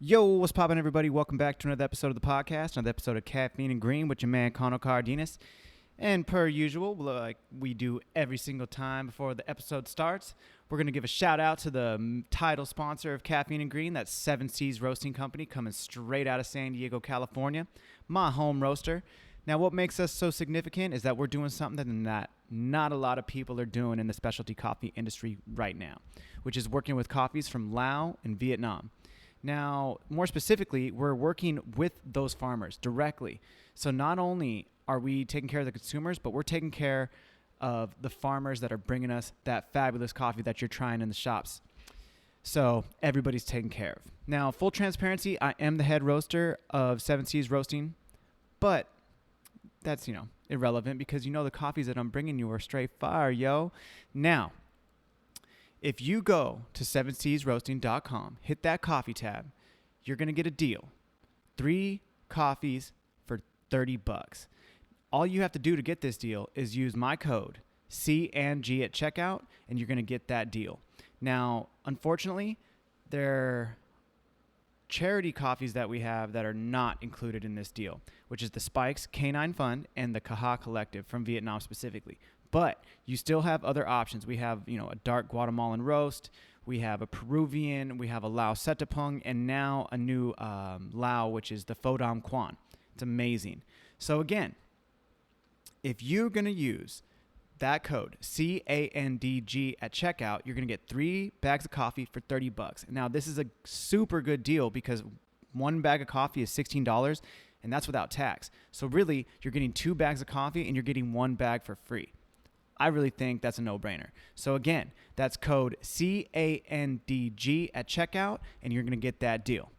Yo, what's poppin', everybody? Welcome back to another episode of the podcast, another episode of Caffeine and Green with your man, Conor Cardenas. And per usual, like we do every single time before the episode starts, we're going to give a shout out to the title sponsor of Caffeine and Green, that's 7 Seas Roasting Company, coming straight out of San Diego, California, my home roaster. Now, what makes us so significant is that we're doing something that not a lot of people are doing in the specialty coffee industry right now, which is working with coffees from Laos and Vietnam. Now, more specifically, we're working with those farmers directly. So not only are we taking care of the consumers, but we're taking care of the farmers that are bringing us that fabulous coffee that you're trying in the shops. So everybody's taken care of. Now, full transparency, I am the head roaster of 7 Seas Roasting, but that's, irrelevant because the coffees that I'm bringing you are straight fire, yo. Now, if you go to 7seasroasting.com, hit that coffee tab, you're going to get a deal. 3 coffees for $30. All you have to do to get this deal is use my code C&G at checkout, and you're going to get that deal. Now, unfortunately, there are charity coffees that we have that are not included in this deal, which is the Spikes Canine Fund and the Kaha Collective from Vietnam specifically. But you still have other options. We have, a dark Guatemalan roast. We have a Peruvian. We have a Lao Setapung. And now a new Lao, which is the Pho Dam Quan. It's amazing. So, again, if you're going to use that code, CANDG, at checkout, you're going to get 3 bags of coffee for $30. Now, this is a super good deal because 1 bag of coffee is $16, and that's without tax. So, really, you're getting 2 bags of coffee, and you're getting 1 bag for free. I really think that's a no-brainer. So again, that's code CANDG at checkout, and you're going to get that deal.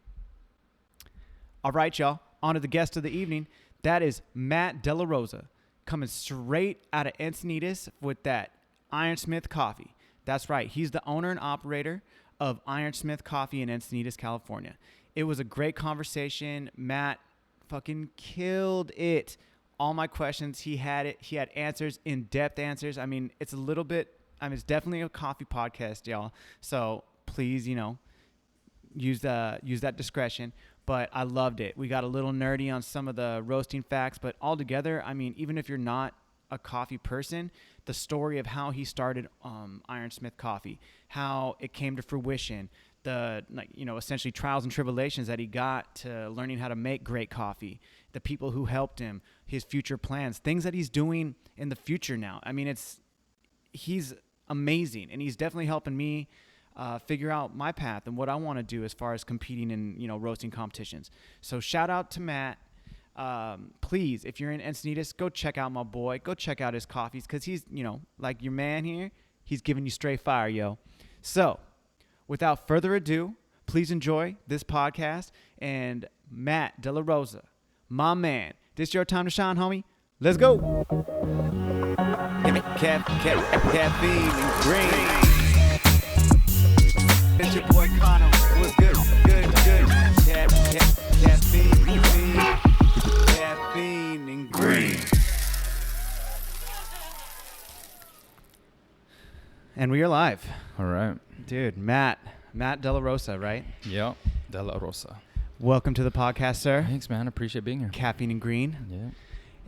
All right, y'all. On to the guest of the evening. That is Matt Delarosa, coming straight out of Encinitas with that Ironsmith Coffee. That's right. He's the owner and operator of Ironsmith Coffee in Encinitas, California. It was a great conversation. Matt fucking killed it. All my questions, he had it. He had answers, in-depth answers. I mean, it's definitely a coffee podcast, y'all. So please, use that discretion. But I loved it. We got a little nerdy on some of the roasting facts, but altogether, even if you're not a coffee person, the story of how he started Ironsmith Coffee, how it came to fruition, essentially trials and tribulations that he got to learning how to make great coffee, the people who helped him, his future plans, things that he's doing in the future now. He's amazing, and he's definitely helping me figure out my path and what I want to do as far as competing in, roasting competitions. So shout out to Matt. Please, if you're in Encinitas, go check out my boy. Go check out his coffees because he's, like your man here, he's giving you straight fire, yo. So without further ado, please enjoy this podcast. And Matt Delarosa, my man, this your time to shine, homie. Let's go. Give me caffeine and green. It's your boy Conor. What's good? Good. Caffeine and green. And we are live. All right. Dude, Matt Delarosa, right? Yep, Delarosa. Welcome to the podcast, sir. Thanks, man. I appreciate being here. Caffeine and Green. Yeah.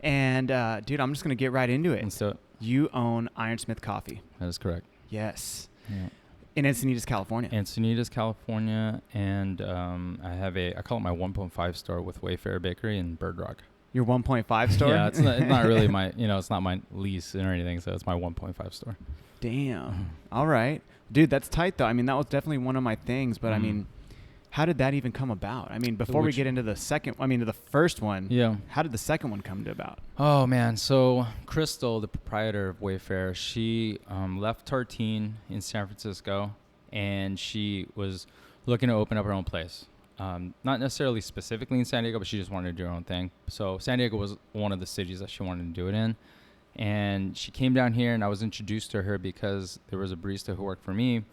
And, dude, I'm just going to get right into it. Let's do it. You own Ironsmith Coffee. That is correct. Yes. Yeah. In Encinitas, California. Encinitas, California, and I call it my 1.5 store with Wayfair Bakery in Bird Rock. Your 1.5 store? Yeah, it's not really my, it's not my lease or anything, so it's my 1.5 store. Damn. All right. Dude, that's tight, though. That was definitely one of my things, but, how did that even come about? Before we get into the the first one, yeah. How did the second one come about? Oh, man. So Crystal, the proprietor of Wayfair, she left Tartine in San Francisco, and she was looking to open up her own place. Not necessarily specifically in San Diego, but she just wanted to do her own thing. So San Diego was one of the cities that she wanted to do it in. And she came down here, and I was introduced to her because there was a barista who worked for me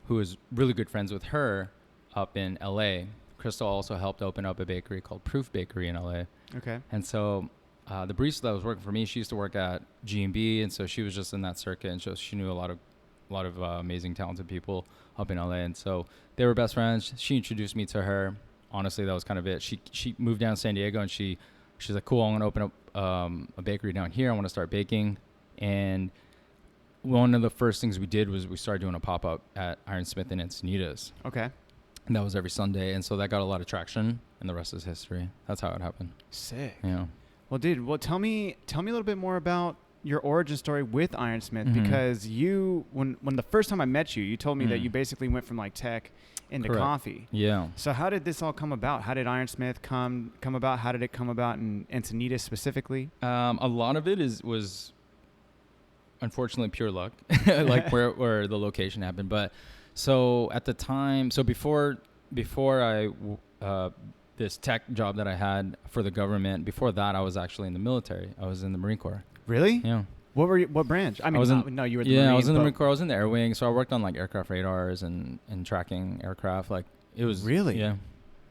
who was really good friends with her up in LA. Crystal also helped open up a bakery called Proof Bakery in LA. Okay. And so the barista that was working for me, she used to work at G&B, and so she was just in that circuit, and so she knew a lot of amazing, talented people up in LA. And so they were best friends. She introduced me to her. honestly, that was kind of it. She moved down to San Diego, and she's like, cool, I'm going to open up a bakery down here. I want to start baking. And one of the first things we did was we started doing a pop-up at Ironsmith and Encinitas. Okay. And that was every Sunday. And so that got a lot of traction, and the rest is history. That's how it happened. Sick. Yeah. Well, dude, tell me a little bit more about your origin story with Ironsmith, because you, when the first time I met you, you told me that you basically went from like tech into Correct. coffee. Yeah. So how did this all come about? How did Ironsmith come about? How did it come about in Encinitas specifically? A lot of it was unfortunately pure luck, like where the location happened. But so at the time, so before I this tech job that I had for the government, before that I was actually in the military. I was in the Marine Corps. Really? Yeah. What branch? I mean, no, you were the Marine. Yeah, I was in the Marine Corps. I was in the air wing, so I worked on like aircraft radars and tracking aircraft. Like it was really. Yeah.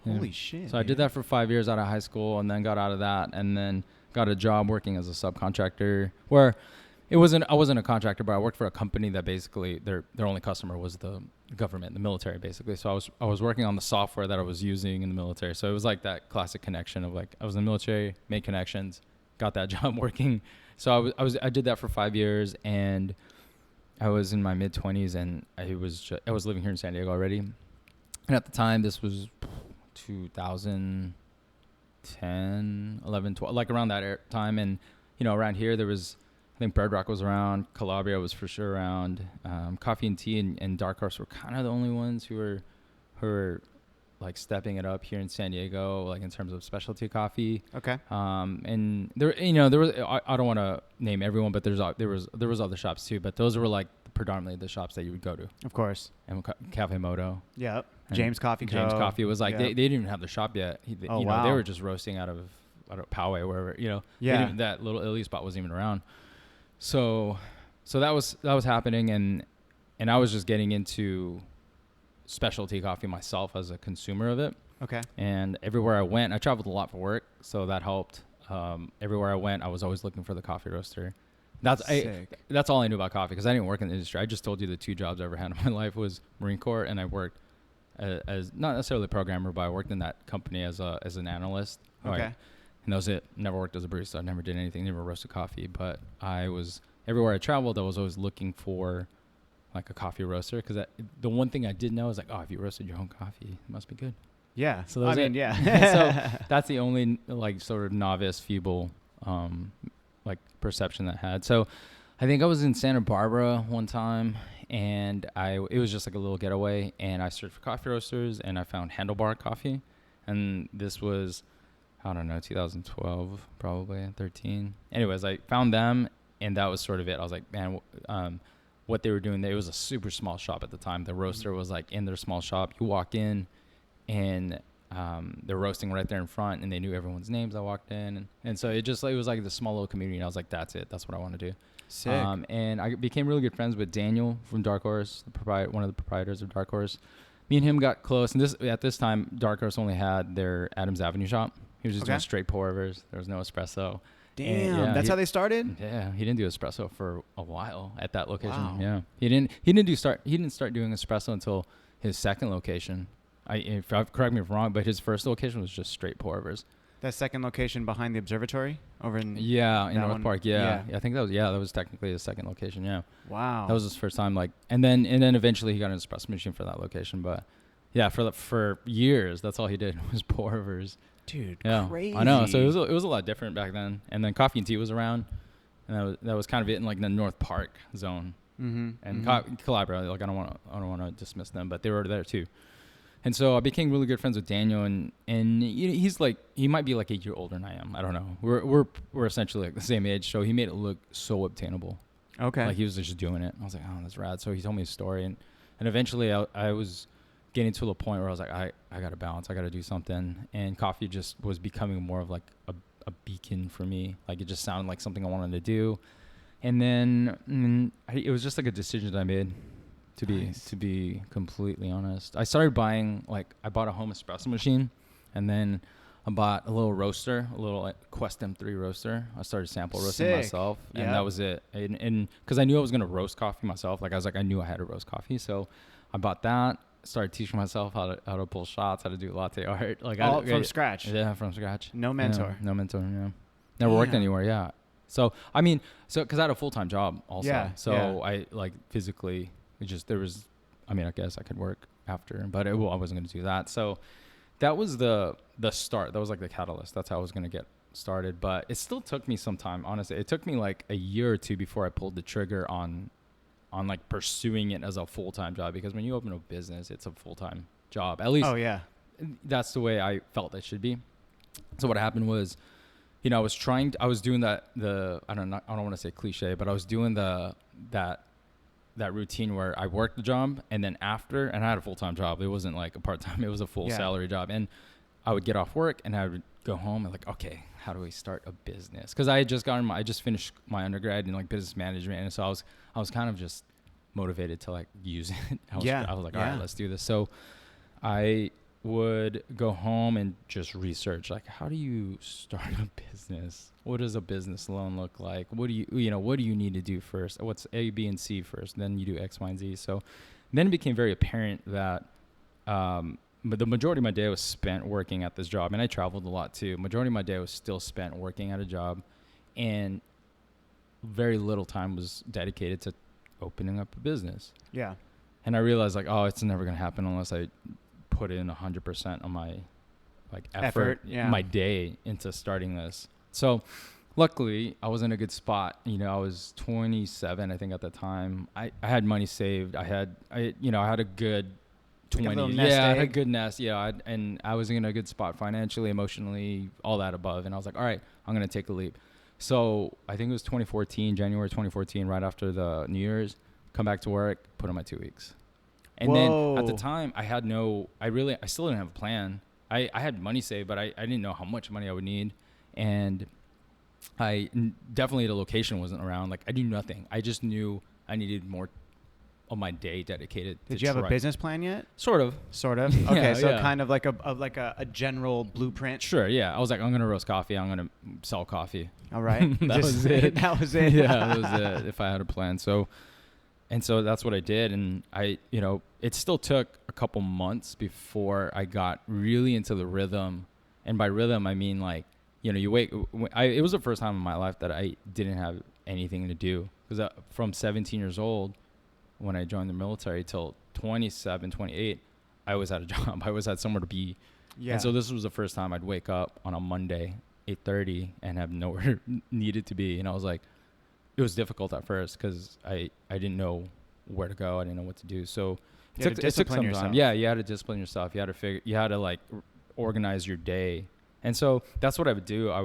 Holy shit. So I did that for 5 years out of high school, and then got out of that, and then got a job working as a subcontractor where I wasn't a contractor, but I worked for a company that basically their only customer was the government, the military, basically. So I was working on the software that I was using in the military. So it was like that classic connection of like I was in the military, made connections, got that job working. So I did that for 5 years, and I was in my mid 20s, and I was living here in San Diego already. And at the time, this was 2010, 11, 12, like around that time. And around here there was, I think Bird Rock was around, Calabria was for sure around, Coffee and Tea and Dark Horse were kind of the only ones who were like stepping it up here in San Diego, like in terms of specialty coffee. Okay. And there was, I don't want to name everyone, but there was other shops too, but those were like predominantly the shops that you would go to. Of course. And Cafe Moto. Yep. James Coffee Co. James Coffee was like, they didn't even have the shop yet. Wow. They were just roasting out of Poway, wherever, Yeah. That little Italy spot wasn't even around. So that was happening, and I was just getting into specialty coffee myself as a consumer of it. Okay. And everywhere I went, I traveled a lot for work, so that helped. Everywhere I went, I was always looking for the coffee roaster. That's all I knew about coffee, because I didn't work in the industry. I just told you the 2 jobs I ever had in my life was Marine Corps, and I worked as not necessarily a programmer, but I worked in that company as an analyst. Okay. And that was it. Never worked as a barista. I never did anything. Never roasted coffee. But I was, everywhere I traveled, I was always looking for like a coffee roaster, because the one thing I did know is like, oh, if you roasted your own coffee, it must be good. Yeah. So that was it. Yeah. So that's the only like sort of novice, feeble like perception that I had. So I think I was in Santa Barbara one time, and it was just like a little getaway, and I searched for coffee roasters, and I found Handlebar Coffee, and this was, I don't know, 2012 probably, 13. Anyways, I found them, and that was sort of it. I was like, man, what they were doing, it was a super small shop at the time. The roaster was like in their small shop. You walk in, and they're roasting right there in front, and they knew everyone's names. I walked in, and so it was like this small little community, and I was like, that's it. That's what I want to do. Sick. And I became really good friends with Daniel from Dark Horse, one of the proprietors of Dark Horse. Me and him got close, and at this time, Dark Horse only had their Adams Avenue shop. He was just doing straight pour-overs. There was no espresso. Damn, that's how they started? Yeah, he didn't do espresso for a while at that location. Wow. Yeah, he didn't start doing espresso until his second location. Correct me if I'm wrong, but his first location was just straight pour-overs. That second location behind the observatory over in in North Park. Yeah. I think that was technically his second location. Yeah. Wow. That was his first time. Like, and then eventually he got an espresso machine for that location. But yeah, for years that's all he did was pour-overs. Dude, yeah, crazy. I know. So it was a lot different back then. And then Coffee and Tea was around, and that was kind of it in like the North Park zone. Mm-hmm. And Calabria, like I don't want to dismiss them, but they were there too. And so I became really good friends with Daniel, and he's like, he might be like a year older than I am. I don't know. We're essentially like the same age, so he made it look so obtainable. Okay. Like he was just doing it. I was like, oh, that's rad. So he told me his story, and eventually I was getting to a point where I was like, I got to balance. I got to do something. And coffee just was becoming more of like a beacon for me. Like it just sounded like something I wanted to do. And then it was just like a decision that I made. To be completely honest, I started buying, I bought a home espresso machine, and then I bought a little roaster, a little Quest M3 roaster. I started sample roasting myself, and that was it. And because I knew I was gonna roast coffee myself, I knew I had to roast coffee, so I bought that. started teaching myself how to pull shots, how to do latte art. Like all from scratch. Yeah, from scratch. No mentor. No mentor. Yeah. Never worked anywhere. Yeah. So I mean, because I had a full-time job also. Yeah. So I like physically, there was. I mean, I guess I could work after, but I wasn't going to do that. So that was the start. That was like the catalyst. That's how I was going to get started. But it still took me some time. Honestly, it took me like a year or two before I pulled the trigger on like pursuing it as a full-time job, because when you open a business, it's a full-time job. At least that's the way I felt it should be. So what happened was, I was doing I don't want to say cliche, but I was doing that routine where I worked the job, and then after, and I had a full-time job. It wasn't like a part-time, it was a full salary job. And I would get off work and I would go home and like, okay, how do we start a business? Cause I just finished my undergrad in like business management. And so I was kind of just motivated to like use it. I was like, all right, let's do this. So I would go home and just research, like, how do you start a business? What does a business loan look like? What do you need to do first? What's A, B, and C first? Then you do X, Y, and Z. So then it became very apparent that but the majority of my day was spent working at this job, and I traveled a lot too. Majority of my day was still spent working at a job, and very little time was dedicated to opening up a business. Yeah. And I realized like, oh, it's never going to happen unless I put in 100% of my like effort my day into starting this. So luckily I was in a good spot. I was 27, I think at the time. I had money saved. I had a good 20. I had a good nest. Yeah. And I was in a good spot financially, emotionally, all that above. And I was like, all right, I'm going to take the leap. So I think it was January 2014, right after the New Year's, come back to work, put in my 2 weeks. And then at the time I still didn't have a plan. I had money saved, but I didn't know how much money I would need. And definitely the location wasn't around. Like I knew nothing. I just knew I needed more of my day dedicated. Did you have a business plan yet? Sort of. Okay. So kind of like a general blueprint. Sure. Yeah. I was like, I'm going to roast coffee. I'm going to sell coffee. All right. That was it. That was it. Yeah. That was it. If I had a plan. So that's what I did. And it still took a couple months before I got really into the rhythm. And by rhythm, I mean like, it was the first time in my life that I didn't have anything to do. Because from 17 years old, when I joined the military till 27, 28, I always had a job. I always had somewhere to be. Yeah. And so this was the first time I'd wake up on a Monday, 8:30, and have nowhere needed to be. And I was like, it was difficult at first because I didn't know where to go. I didn't know what to do. So it took some time. Yeah, you had to discipline yourself. You had to like organize your day. And so that's what I would do. I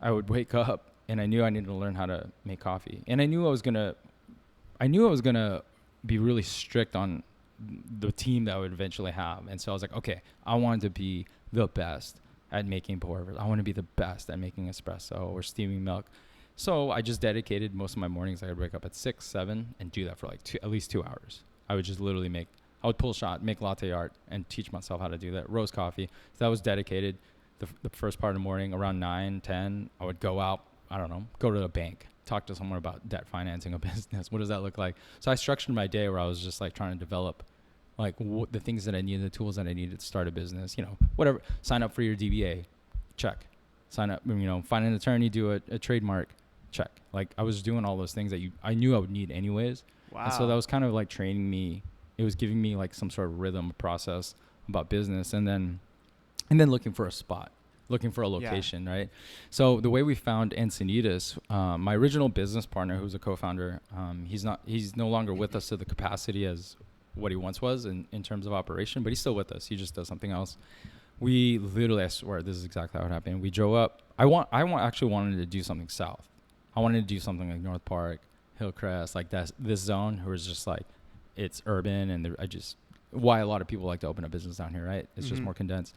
would wake up and I knew I needed to learn how to make coffee. And I knew I was gonna be really strict on the team that I would eventually have. And so I was like, okay, I wanted to be the best at making pour-overs. I want to be the best at making espresso or steaming milk. So I just dedicated most of my mornings. I would wake up at 6, 7 and do that for like at least 2 hours. I would just literally I would pull shot, make latte art, and teach myself how to do that. Roast coffee. So that was dedicated. The first part of the morning, around 9, 10, I would go out, I don't know, go to the bank, talk to someone about debt financing a business. What does that look like? So I structured my day where I was just like trying to develop like the things that I needed, the tools that I needed to start a business, whatever. Sign up for your DBA, check. Sign up, find an attorney, do a trademark, check. Like I was doing all those things that I knew I would need anyways. Wow. And so that was kind of like training me. It was giving me like some sort of rhythm process about business, and then looking for a spot, looking for a location, right? So the way we found Encinitas, my original business partner, who's a co-founder, he's no longer with us to the capacity as what he once was in terms of operation, but he's still with us. He just does something else. We literally, I swear, this is exactly how it happened. We drove up. I actually wanted to do something south. I wanted to do something like North Park, Hillcrest, like this zone, who was just like, it's urban, and why a lot of people like to open a business down here, right? It's just more condensed.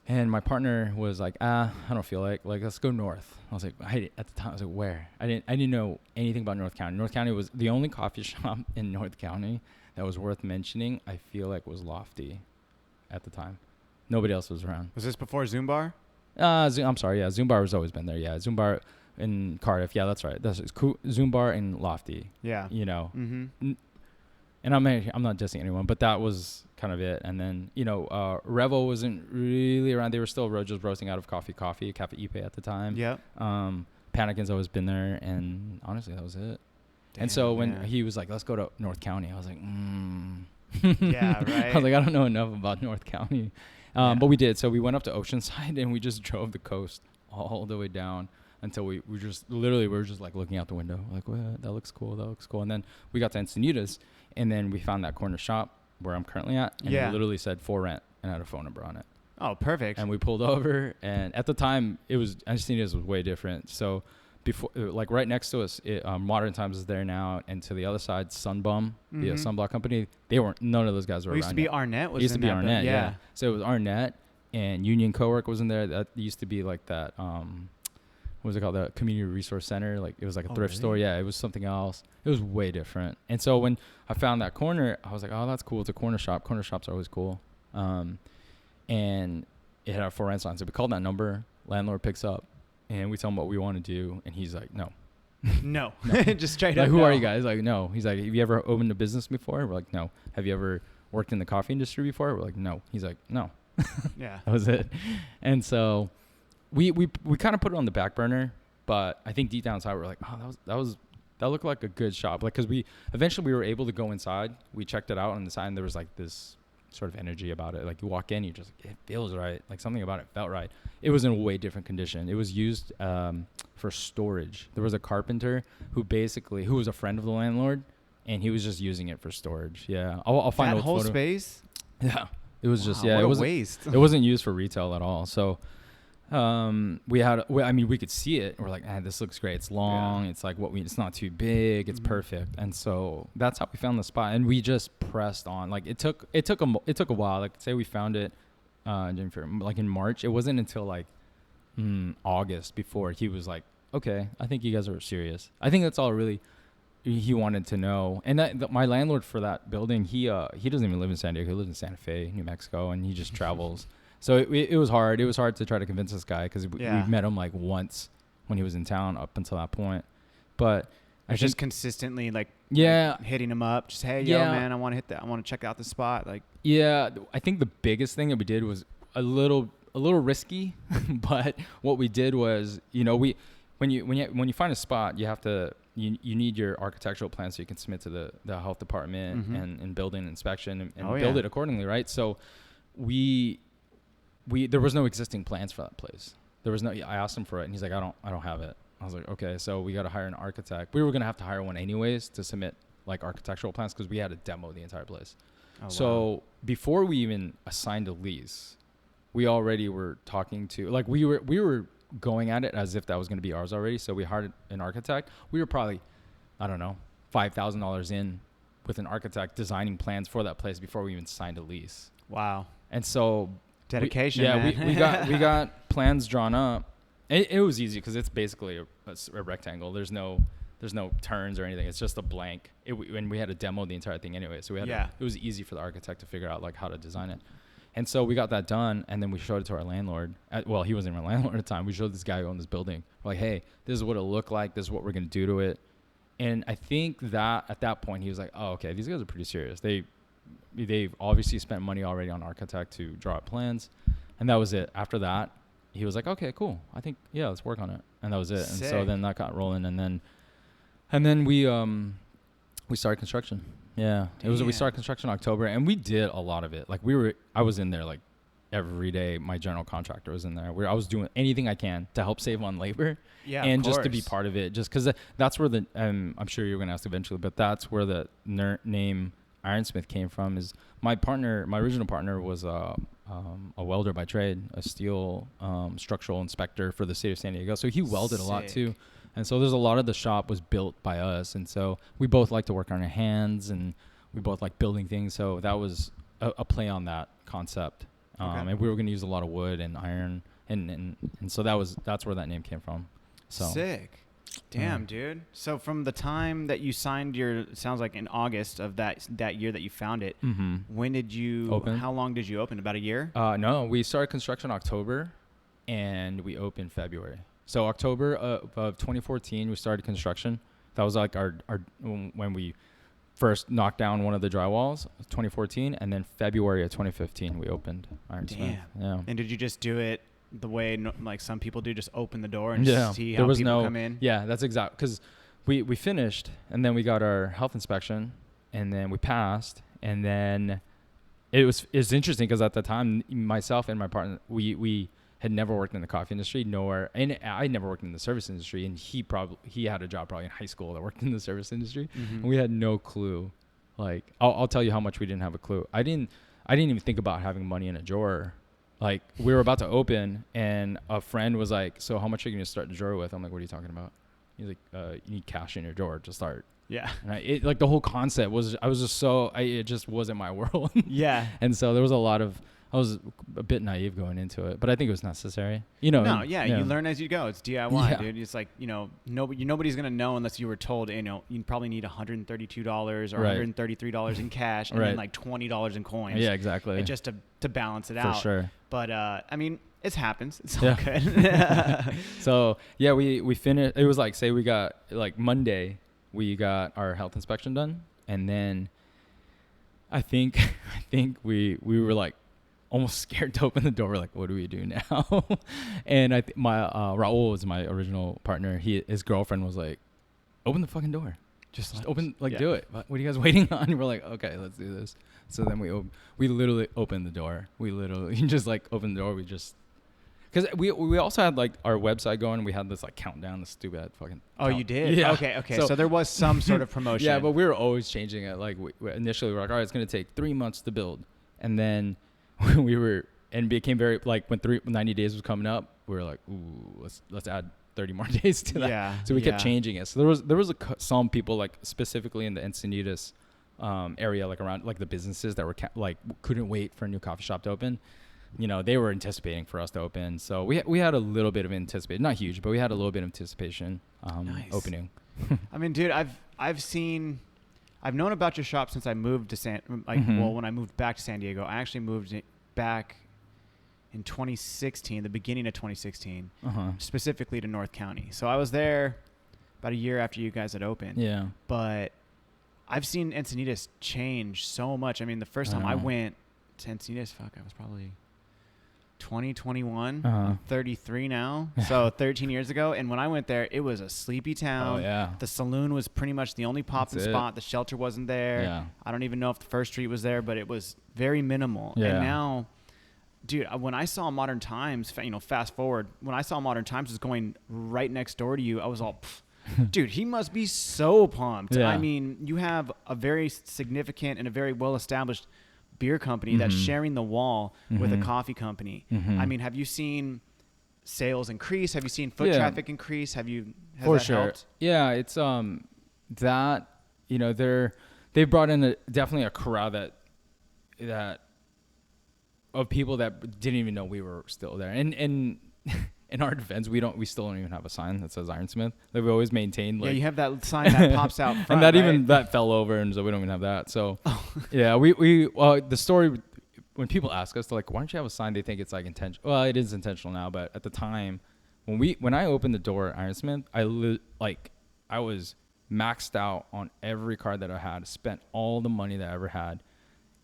And my partner was like, I don't feel like let's go north. I was like, at the time I was like, where? I didn't know anything about North County. North County was the only coffee shop in North County that was worth mentioning. I feel like was Lofty at the time. Nobody else was around. Was this before Zoom Bar? I'm sorry. Yeah, Zoom Bar has always been there. Yeah, Zoom Bar in Cardiff. Yeah, that's right. That's cool. Zoom Bar in Lofty. Yeah. Mm-hmm. And I'm not dissing anyone, but that was kind of it. And then, Revo wasn't really around. They were still just roasting out of Cafe Ipe at the time. Yeah. Panikin's always been there. And honestly, that was it. Damn, and so when he was like, let's go to North County, I was like, Yeah, right. I was like, I don't know enough about North County. But we did. So we went up to Oceanside and we just drove the coast all the way down until we were just like looking out the window. Like, well, that looks cool. And then we got to Encinitas. And then we found that corner shop where I'm currently at. And it literally said for rent and had a phone number on it. Oh, perfect. And we pulled over. And at the time, Encinitas was way different. So before, like right next to us, Modern Times is there now. And to the other side, Sunbum, the sunblock company, none of those guys were around. Used to be Arnett. It used to be Arnett, yeah. So it was Arnett and Union Cowork was in there. That used to be like that, what was it called? The Community Resource Center. Like it was like a thrift store. Yeah, it was something else. It was way different. And so when I found that corner, I was like, oh, that's cool. It's a corner shop. Corner shops are always cool. And it had a for rent sign. So we called that number. Landlord picks up, and we tell him what we want to do, and he's like, no. No. Just straight like, up. Who are you guys? Like, no. He's like, have you ever opened a business before? We're like, no. Have you ever worked in the coffee industry before? We're like, no. He's like, no. Yeah. That was it. And so we kind of put it on the back burner, but I think deep down inside we're like, oh, that looked like a good shop. Like, cause we were able to go inside. We checked it out on the side, and there was like this sort of energy about it. Like you walk in, you just, it feels right. Like something about it felt right. It was in a way different condition. It was used for storage. There was a carpenter who was a friend of the landlord, and he was just using it for storage. Yeah. I'll find that whole photo. Space. Yeah. It was just, what it was a waste. It wasn't used for retail at all. So we could see it. We're like, this looks great. It's long. Yeah. It's like it's not too big. It's perfect. And so that's how we found the spot. And we just pressed on. Like it took a while. Like say we found it like in March. It wasn't until like August before he was like, okay, I think you guys are serious. I think that's all really he wanted to know. And my landlord for that building, he doesn't even live in San Diego. He lives in Santa Fe, New Mexico, and he just travels. So it was hard. It was hard to try to convince this guy because we met him like once when he was in town up until that point. But I just consistently like hitting him up. Just, hey, man, I want to hit that. I want to check out the spot. Like, yeah, I think the biggest thing that we did was a little risky, but what we did was, when you find a spot, you have to you need your architectural plan so you can submit to the health department and building inspection and build it accordingly, right? So there was no existing plans for that place. I asked him for it, and he's like, I don't have it. I was like, okay, so we got to hire an architect. We were going to have to hire one anyways to submit like architectural plans because we had to demo the entire place. So before we even assigned a lease, we already were talking to, like we were going at it as if that was going to be ours already. So we hired an architect. We were probably, I don't know, $5,000 in with an architect designing plans for that place before we even signed a lease. Wow. And so dedication. We got plans drawn up. It was easy because it's basically a rectangle. There's no turns or anything. It's just a blank. And we had to demo the entire thing anyway. So it was easy for the architect to figure out like how to design it. And so we got that done, and then we showed it to our landlord. Well, he wasn't even our landlord at the time. We showed this guy who owned this building. We're like, hey, this is what it'll look like. This is what we're going to do to it. And I think that at that point, he was like, oh, okay, these guys are pretty serious. They've obviously spent money already on architect to draw up plans. And that was it. After that, he was like, okay, cool. I think, let's work on it. And that was it. Sick. And so then that got rolling. And then we started construction. Yeah. We started construction in October, and we did a lot of it. Like I was in there like every day. My general contractor was in there. I was doing anything I can to help save on labor. Yeah, and just to be part of it, just because that's where I'm sure you're going to ask eventually, but that's where the name Ironsmith came from. Is my original partner was a welder by trade, a steel structural inspector for the state of San Diego. So he welded a lot too. And so there's a lot of the shop was built by us. And so we both like to work on our hands, and we both like building things. So that was a play on that concept. And we were going to use a lot of wood and iron. And so that's where that name came from. So sick. Damn, dude. So from the time that you signed it sounds like in August of that year that you found it, when did you open? How long did you open? About a year? No, we started construction October, and we opened February. So October of 2014, we started construction. That was like our when we first knocked down one of the drywalls, 2014, and then February of 2015 we opened Ironsmith. Damn. Yeah. And did you just do it the way like some people do, just open the door and just see how people come in? Yeah, that's exact. Because we finished, and then we got our health inspection, and then we passed, and then it's interesting because at the time, myself and my partner, we had never worked in the coffee industry, and I never worked in the service industry, and he had a job probably in high school that worked in the service industry, and we had no clue. Like, I'll tell you how much we didn't have a clue. I didn't even think about having money in a drawer. Like, we were about to open, and a friend was like, "So how much are you gonna start the drawer with?" I'm like, "What are you talking about?" He's like, "You need cash in your drawer to start." Yeah. And like the whole concept was, it just wasn't my world. Yeah. And so there was I was a bit naive going into it, but I think it was necessary. You learn as you go. It's DIY, Yeah. dude. It's like, nobody's going to know unless you were told, you probably need $132 or Right. $133 in cash and Right. then like $20 in coins. Yeah, exactly. Just to balance it out. For sure. But, it happens. It's all Yeah. good. So yeah, we finished. It was like, say we got like Monday, we got our health inspection done, and then I think we were like almost scared to open the door. We're like, what do we do now? And my Raul was my original partner. His girlfriend was like, open the fucking door. Just open, do it. What are you guys waiting on? And we're like, okay, let's do this. So then we literally opened the door. We literally just like opened the door. We just. Because we also had like our website going. We had this like countdown, the stupid fucking. Oh, you did? Yeah. Okay. So there was some sort of promotion. Yeah, but we were always changing it. Like initially we were like, all right, it's gonna take 3 months to build, and then it became very like when 90 days was coming up, we were like, ooh, let's add 30 more days to that. Yeah. So we kept changing it. So there was some people like specifically in the Encinitas area, like around like the businesses that were couldn't wait for a new coffee shop to open. They were anticipating for us to open. So we had a little bit of anticipation, not huge, but we had a little bit of anticipation Nice. opening. I mean, dude, I've known about your shop since I moved to when I moved back to San Diego. I actually moved back in 2016, the beginning of 2016, specifically to North County. So I was there about a year after you guys had opened. Yeah. But I've seen Encinitas change so much. I mean, the first time I went to Encinitas, I was probably 2021. I'm 33 now, so 13 years ago. And when I went there, it was a sleepy town. Oh yeah. The saloon was pretty much the only popping spot. The shelter wasn't there. Yeah. I don't even know if the first street was there, but it was very minimal. Yeah. And now, dude, when I saw Modern Times, fast forward, when I saw Modern Times was going right next door to you, I was all, dude, he must be so pumped. Yeah. I mean, you have a very significant and a very well-established beer company that's sharing the wall with a coffee company. I mean, have you seen sales increase? Have you seen foot traffic increase? Has For that sure helped? Yeah, it's that they've brought in definitely a crowd that of people that didn't even know we were still there. And in our defense, we still don't even have a sign that says Ironsmith. Like we always maintained. Like, you have that sign that pops out front, and that right? that fell over, and so we don't even have that. So, yeah, the story when people ask us, they're like, "Why don't you have a sign?" They think it's like intentional. Well, it is intentional now, but at the time when I opened the door at Ironsmith, I was maxed out on every card that I had, spent all the money that I ever had.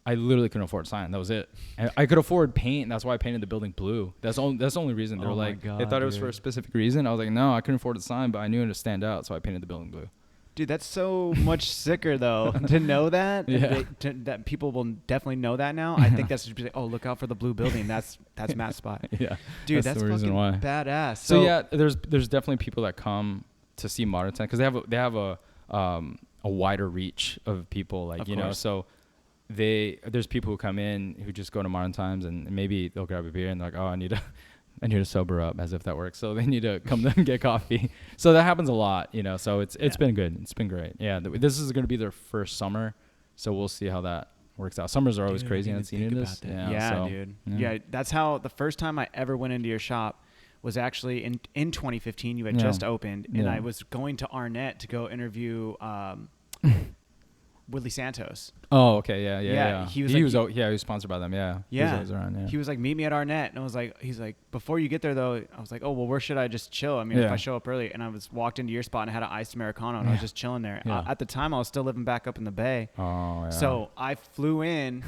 I literally couldn't afford a sign. That was it. And I could afford paint. That's why I painted the building blue. That's the only reason. They were like, they thought it was for a specific reason. I was like, no, I couldn't afford a sign, but I knew it to stand out, so I painted the building blue. Dude, that's so much sicker though to know that. Yeah. That people will definitely know that now. I think that's just be like, oh, look out for the blue building. That's Matt's spot. Yeah, dude, that's the reason fucking why. badass. So yeah, there's definitely people that come to see Modern Times because they have a wider reach of people, like, you know. So there's people who come in who just go to Modern Times and maybe they'll grab a beer and they're like, oh, I need to sober up, as if that works. So they need to come and get coffee. So that happens a lot, you know. So it's been good. It's been great. Yeah, this is going to be their first summer, so we'll see how that works out. Summers are always crazy on Encinitas. Yeah, dude. Yeah, that's how the first time I ever went into your shop was actually in 2015. You had just opened, and I was going to Arnett to go interview Willie Santos. Oh, okay, yeah. He was he like, was sponsored by them. Yeah, yeah. He was always around, yeah. He was like, meet me at Arnett, and I was like, he's like, before you get there though, I was like, oh well, where should I just chill? I mean, if I show up early, and I walked into your spot and had an iced Americano, and I was just chilling there. At the time, I was still living back up in the Bay. Oh, yeah. So I flew in.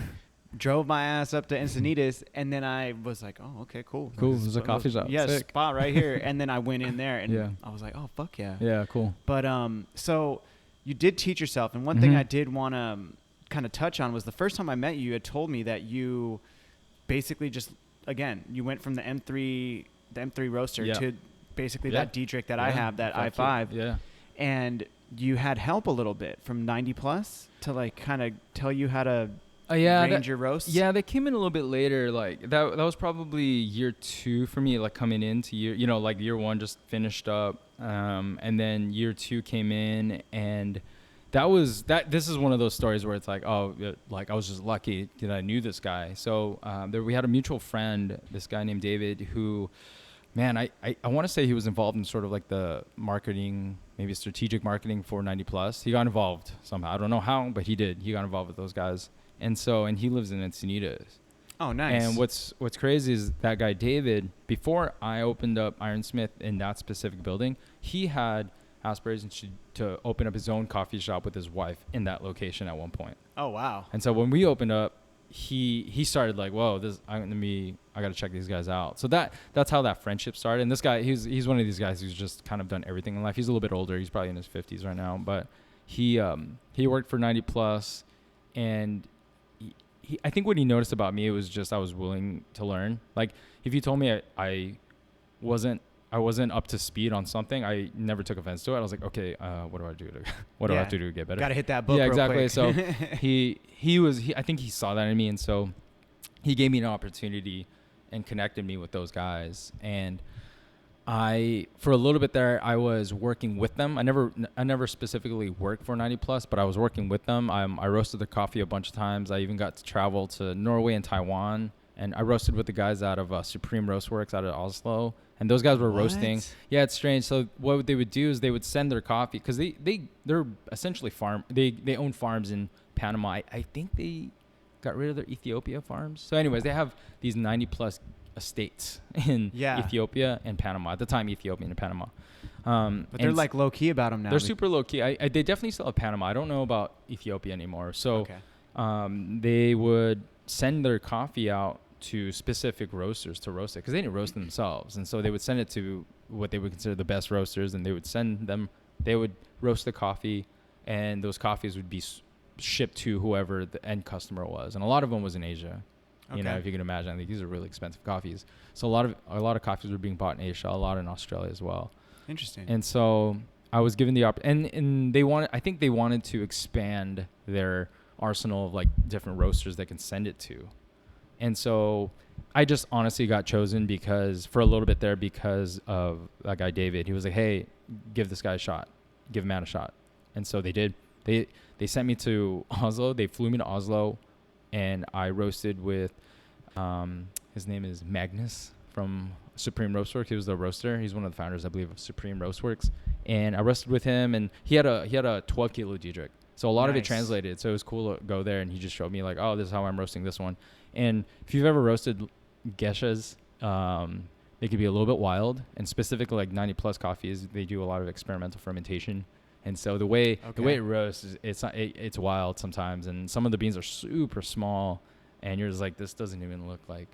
Drove my ass up to Encinitas, and then I was like, "Oh, okay, cool. There's a coffee shop. Yeah, Sick. spot right here." And then I went in there, and I was like, "Oh, fuck yeah." Yeah, cool. But so you did teach yourself, and one thing I did want to kind of touch on was the first time I met you, you had told me that you basically just you went from the M3 roaster to basically that Diedrich that I have, that i5. Yeah. And you had help a little bit from 90 plus to like kind of tell you how to range your roasts? Yeah, they came in a little bit later. Like that was probably year 2 for me, like coming into like year 1 just finished up. And then year 2 came in, and this is one of those stories where it's like, oh, like I was just lucky that I knew this guy. So we had a mutual friend, this guy named David, who, man, I want to say he was involved in sort of like the marketing, maybe strategic marketing for 90 plus. He got involved somehow. I don't know how, but he did. He got involved with those guys. And he lives in Encinitas. Oh, nice. And what's crazy is that guy David, before I opened up Ironsmith in that specific building, he had aspirations to open up his own coffee shop with his wife in that location at one point. Oh, wow. And so when we opened up, he started like, whoa, I got to check these guys out. So that's how that friendship started. And this guy, he's one of these guys who's just kind of done everything in life. He's a little bit older. He's probably in his 50s right now, but he worked for 90 plus, and I think what he noticed about me, it was just I was willing to learn. Like if you told me I wasn't up to speed on something, I never took offense to it. I was like, okay, what do I do do I have to do to get better? Got to hit that book. Yeah, real exactly. Quick. So I think he saw that in me, and so he gave me an opportunity and connected me with those guys. And for a little bit there, I was working with them. I never specifically worked for 90 plus, but I was working with them. I roasted their coffee a bunch of times. I even got to travel to Norway and Taiwan, and I roasted with the guys out of Supreme Roastworks out of Oslo. And those guys were roasting. Yeah, it's strange. So what they would do is they would send their coffee, because they're essentially they own farms in Panama. I think they got rid of their Ethiopia farms. So anyways, they have these 90 plus estates in Ethiopia and Panama. At the time, Ethiopia and Panama. But they're like low key about them now. They're super low key. They definitely still have Panama. I don't know about Ethiopia anymore. So they would send their coffee out to specific roasters to roast it, because they didn't roast themselves. And so they would send it to what they would consider the best roasters, and they would roast the coffee, and those coffees would be shipped to whoever the end customer was. And a lot of them was in Asia. You know, if you can imagine, like, these are really expensive coffees. So a lot of coffees were being bought in Asia, a lot in Australia as well. Interesting. And so I was given the and I think they wanted to expand their arsenal of like different roasters they can send it to. And so I just honestly got chosen because of that guy David. He was like, "Hey, give this guy a shot. Give him a shot." And so they did. They sent me to Oslo. They flew me to Oslo, and I roasted with his name is Magnus from Supreme Roastworks. He was the roaster. He's one of the founders, I believe, of Supreme Roastworks. And I roasted with him, and he had a 12 kilo Diedrich. So a lot of it translated. So it was cool to go there, and he just showed me like, oh, this is how I'm roasting this one. And if you've ever roasted geishas, they could be a little bit wild, and specifically like 90 plus coffees, they do a lot of experimental fermentation. And so the way it roasts, it's wild sometimes, and some of the beans are super small, and you're just like, this doesn't even look like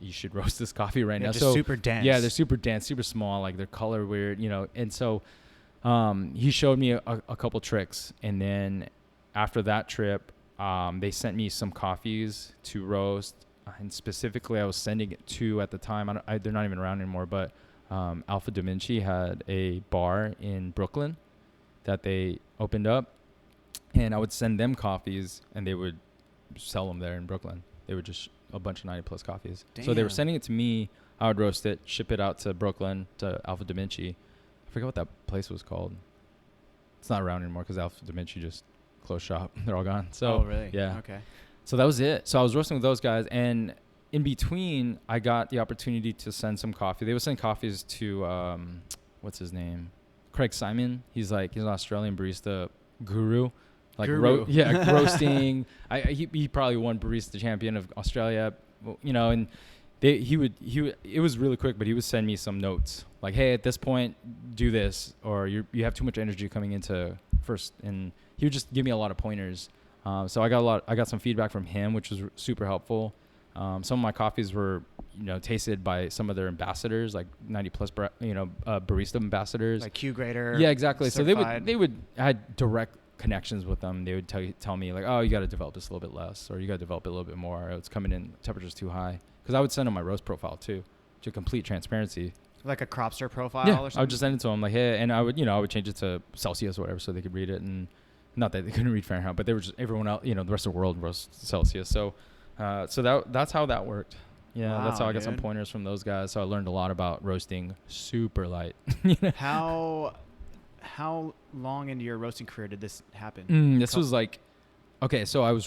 you should roast this coffee right now. Just so super dense. Yeah, they're super dense, super small, like their color weird, And so he showed me a couple tricks, and then after that trip, they sent me some coffees to roast, and specifically I was sending it to, at the time, they're not even around anymore, but Alpha Da Vinci had a bar in Brooklyn that they opened up, and I would send them coffees, and they would sell them there in Brooklyn. They were just a bunch of 90 plus coffees. Damn. So they were sending it to me. I would roast it, ship it out to Brooklyn, to Alpha Da Vinci. I forget what that place was called. It's not around anymore because Alpha Da Vinci just closed shop. They're all gone. So, oh, really? Yeah. Okay. So that was it. So I was roasting with those guys, and in between, I got the opportunity to send some coffee. They would send coffees to, what's his name? Craig Simon. He's an Australian barista guru. like Guru. roasting. He probably won barista champion of Australia, you know, and he would it was really quick, but he would send me some notes like, hey, at this point do this, or you have too much energy coming into first, and he would just give me a lot of pointers. So I got some feedback from him, which was super helpful. Some of my coffees were, you know, tasted by some of their ambassadors, like 90 plus, barista ambassadors, like Q grader. Yeah, exactly. Certified. So I had direct connections with them. They would tell me like, oh, you got to develop this a little bit less, or you got to develop it a little bit more. It's coming in temperatures too high. Because I would send them my roast profile too, to complete transparency. Like a Cropster profile or something? I would just send it to them like, hey, and I would change it to Celsius or whatever so they could read it. And not that they couldn't read Fahrenheit, but they were just, everyone else, you know, the rest of the world roasts Celsius. So that's how that worked. Yeah, wow, that's how I got dude. some pointers from those guys. So I learned a lot about roasting super light. How long into your roasting career did this happen? This was like, okay, so I was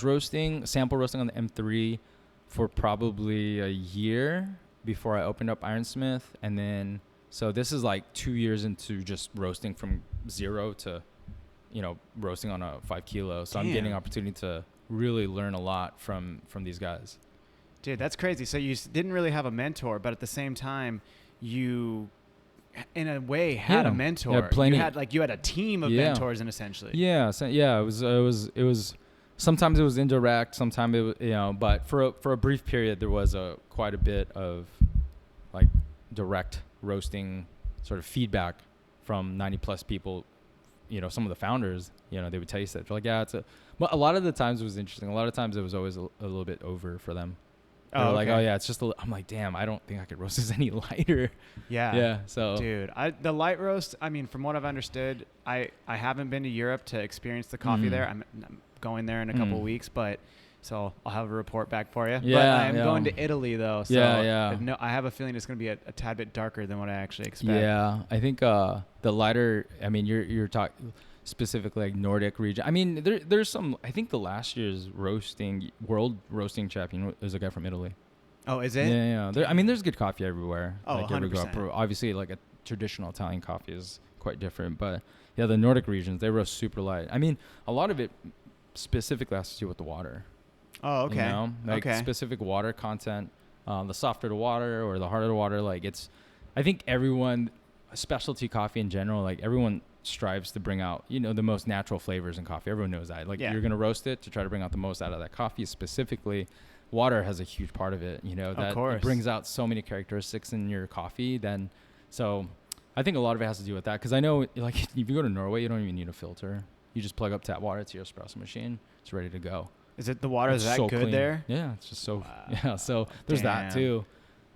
sample roasting on the M3 for probably a year before I opened up Ironsmith. And then, so this is like 2 years into just roasting from zero to, you know, roasting on a 5 kilo. So I'm getting an opportunity to really learn a lot from these guys. Dude, that's crazy. So you didn't really have a mentor, but at the same time, you, in a way, had a mentor. Yeah, plenty. You had a team of mentors, and essentially. Yeah. So it was. Sometimes it was indirect. Sometimes it was, you know, but for a brief period, there was quite a bit of like direct roasting sort of feedback from 90 plus people. You know, some of the founders, you know, they would tell you stuff. They're like, yeah, but a lot of the times it was interesting. A lot of times it was always a little bit over for them. They were like, oh yeah, it's just I'm like, damn, I don't think I could roast this any lighter. Yeah. Yeah. So, dude, the light roast, I mean, from what I've understood, I haven't been to Europe to experience the coffee there. I'm going there in a couple of weeks, but so I'll have a report back for you. Yeah. But I'm going to Italy though. So yeah. I have a feeling it's going to be a tad bit darker than what I actually expect. Yeah. I think the lighter, I mean, you're talking specifically like Nordic region. I mean, there's some, I think the last year's world roasting champion is a guy from Italy. Oh, is it? Yeah. I mean, there's good coffee everywhere. Oh, like 100%. Obviously, like a traditional Italian coffee is quite different, but yeah, the Nordic regions, they roast super light. I mean, a lot of it specifically has to do with the water. Oh, okay. You know, like specific water content, the softer the water or the harder the water. Like I think everyone, specialty coffee in general, like everyone strives to bring out, you know, the most natural flavors in coffee. Everyone knows that. Like you're going to roast it to try to bring out the most out of that coffee. Specifically, water has a huge part of it, you know, that it brings out so many characteristics in your coffee. So I think a lot of it has to do with that. Cause I know like if you go to Norway, you don't even need a filter. You just plug up tap water to your espresso machine. It's ready to go. Is it the water is that so good clean there? Yeah. It's just so, So there's that too.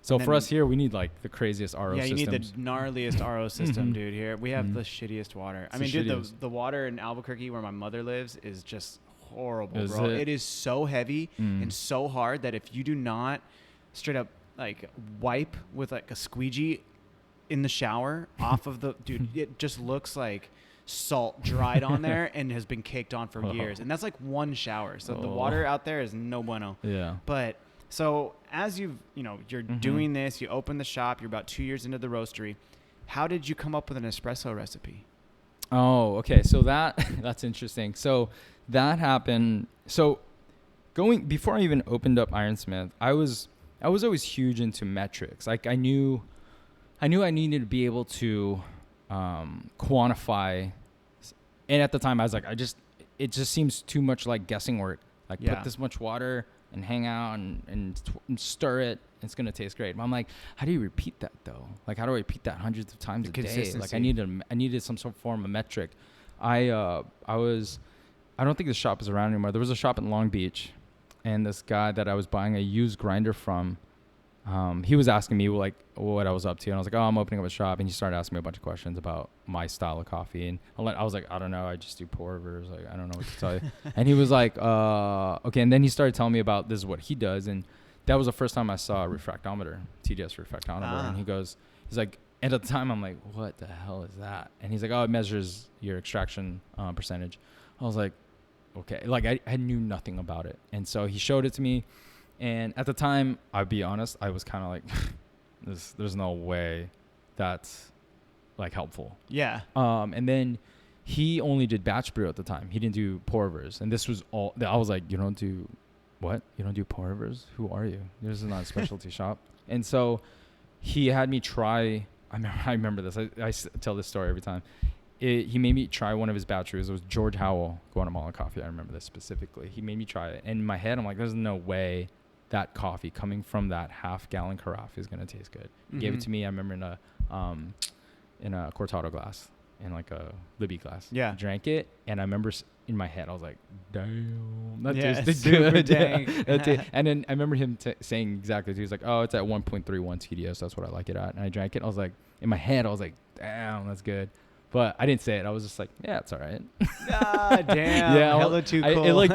So for us here, we need like the craziest RO systems. Yeah, you need the gnarliest RO system, dude. Here we have the shittiest water. I mean, dude, the water in Albuquerque where my mother lives is just horrible, bro. It is so heavy and so hard that if you do not straight up like wipe with like a squeegee in the shower off of the dude, it just looks like salt dried on there and has been caked on for years. And that's like one shower. So the water out there is no bueno. Yeah. But so as you're doing this, you open the shop, you're about 2 years into the roastery. How did you come up with an espresso recipe? Oh, okay. So that's interesting. So that happened. So before I even opened up Ironsmith, I was always huge into metrics. Like I knew I needed to be able to quantify. And at the time I was like, it just seems too much like guessing work. Like put this much water and hang out and stir it. It's going to taste great. But I'm like, how do you repeat that though? Like, how do I repeat that hundreds of times a day? Like I needed some sort of form of metric. I don't think the shop is around anymore. There was a shop in Long Beach, and this guy that I was buying a used grinder from, he was asking me like what I was up to, and I was like, oh, I'm opening up a shop, and he started asking me a bunch of questions about my style of coffee, and I was like, I don't know, I just do pour overs, like I don't know what to tell you. And he was like, okay, and then he started telling me about this is what he does, and that was the first time I saw a refractometer, TDS refractometer, and he's like, and at the time I'm like, what the hell is that? And he's like, oh, it measures your extraction percentage. I was like, okay, like I knew nothing about it, and so he showed it to me. And at the time, I'll be honest, I was kind of like, there's no way that's like helpful. Yeah. And then he only did batch brew at the time. He didn't do pour overs, and this was all. I was like, you don't do what? You don't do pour overs? Who are you? This is not a specialty shop. And so he had me try. I remember this. I tell this story every time. He made me try one of his batch brews. It was George Howell, Guatemala coffee. I remember this specifically. He made me try it. And in my head, I'm like, there's no way that coffee coming from that half-gallon carafe is going to taste good. He gave it to me, I remember, in a cortado glass, in like a Libby glass. Yeah. I drank it, and I remember in my head, I was like, damn, that tasted super good. dang. And then I remember him saying exactly, he was like, oh, it's at 1.31 TDS. That's what I like it at. And I drank it. I was like, in my head, I was like, damn, that's good. But I didn't say it. I was just like, yeah, it's all right. Ah, damn. Yeah, hella too cool. It like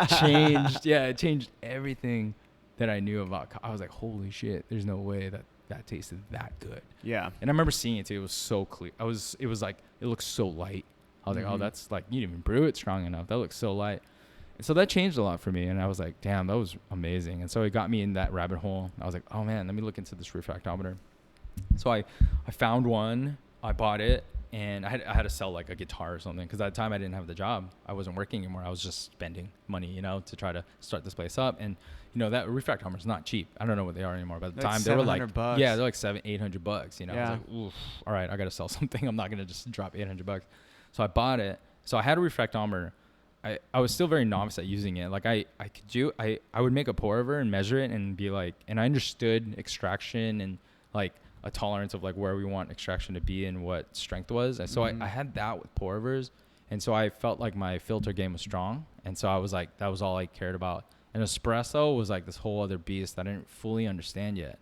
changed. Yeah, it changed everything that I knew about. I was like, holy shit, there's no way that tasted that good. Yeah. And I remember seeing it too. It was so clear. It was like, it looked so light. I was like, oh, that's like, you didn't even brew it strong enough. That looks so light. And so that changed a lot for me. And I was like, damn, that was amazing. And so it got me in that rabbit hole. I was like, oh man, let me look into this refractometer. So I found one, I bought it. And I had to sell like a guitar or something, because at the time I didn't have the job. I wasn't working anymore. I was just spending money, to try to start this place up. And that refractometer is not cheap. I don't know what they are anymore. But at the time they were like, bucks. yeah, they're like $700-800. Yeah. I was like, oof, all right, I got to sell something. I'm not gonna just drop $800. So I bought it. So I had a refractometer. I was still very novice at using it. Like I would make a pour over and measure it and be like, and I understood extraction and like a tolerance of like where we want extraction to be and what strength was. And so I had that with pour overs. And so I felt like my filter game was strong. And so I was like, that was all I cared about. And espresso was like this whole other beast that I didn't fully understand yet.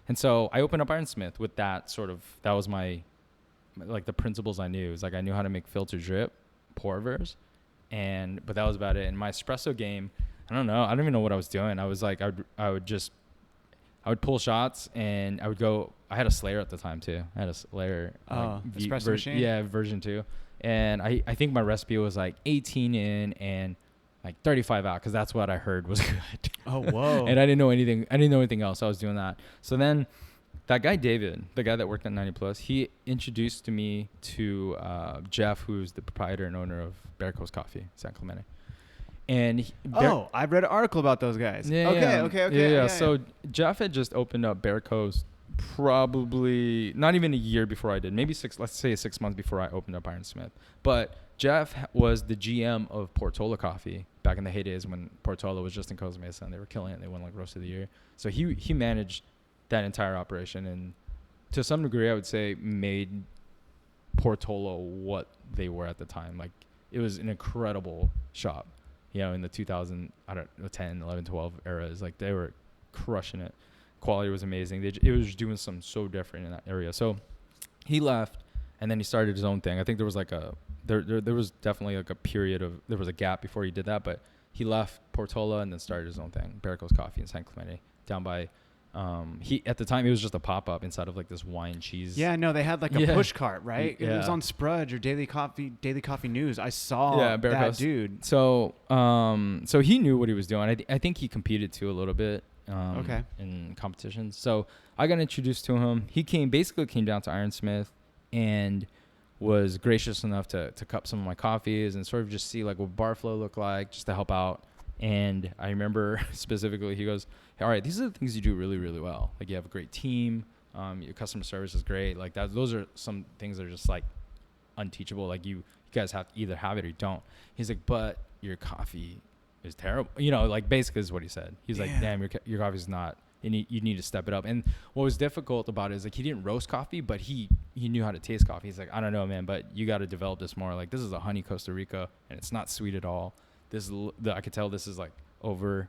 And so I opened up Ironsmith with that that was my, like the principles I knew. It was like, I knew how to make filter drip, pour overs. But that was about it. And my espresso game, I don't know. I don't even know what I was doing. I was like, I would pull shots and I would go. I had a Slayer at the time too. I had a Slayer. Espresso machine? Yeah, version 2. And I think my recipe was like 18 in and like 35 out, because that's what I heard was good. Oh, whoa. And I didn't know anything else. I was doing that. So then that guy, David, the guy that worked at 90 Plus, he introduced me to Jeff, who's the proprietor and owner of Bear Coast Coffee, San Clemente. And I read an article about those guys. Yeah, Okay. Yeah. So Jeff had just opened up Bear Coast probably not even a year before I did. Maybe let's say 6 months before I opened up Ironsmith. But Jeff was the GM of Portola Coffee back in the heydays when Portola was just in Costa Mesa and they were killing it. They won like Roast of the Year. So he managed that entire operation, and to some degree I would say made Portola what they were at the time. Like it was an incredible shop. In the 2000, 10, 11, 12 eras, like they were crushing it. Quality was amazing. It was doing something so different in that area. So he left, and then he started his own thing. I think there was like there was definitely like a period there was a gap before he did that, but he left Portola and then started his own thing, Bear Coast Coffee in San Clemente, down by. At the time it was just a pop-up inside of like this wine cheese. Yeah, no, they had like a push cart, right? Yeah. It was on Sprudge or Daily Coffee News. I saw Bear that Coast. dude. So he knew what he was doing. I think he competed too a little bit in competitions. So I got introduced to him. He came down to Ironsmith and was gracious enough to cup some of my coffees and sort of just see like what bar flow looked like, just to help out. And I remember specifically, he goes, all right, these are the things you do really, really well. Like you have a great team. Your customer service is great. Like that, those are some things that are just like unteachable. Like you guys have to either have it or you don't. He's like, but your coffee is terrible. Like basically is what he said. He's like, damn, your coffee's not, you need to step it up. And what was difficult about it is like, he didn't roast coffee, but he knew how to taste coffee. He's like, I don't know, man, but you got to develop this more. Like this is a honey Costa Rica and it's not sweet at all. I could tell this is like over.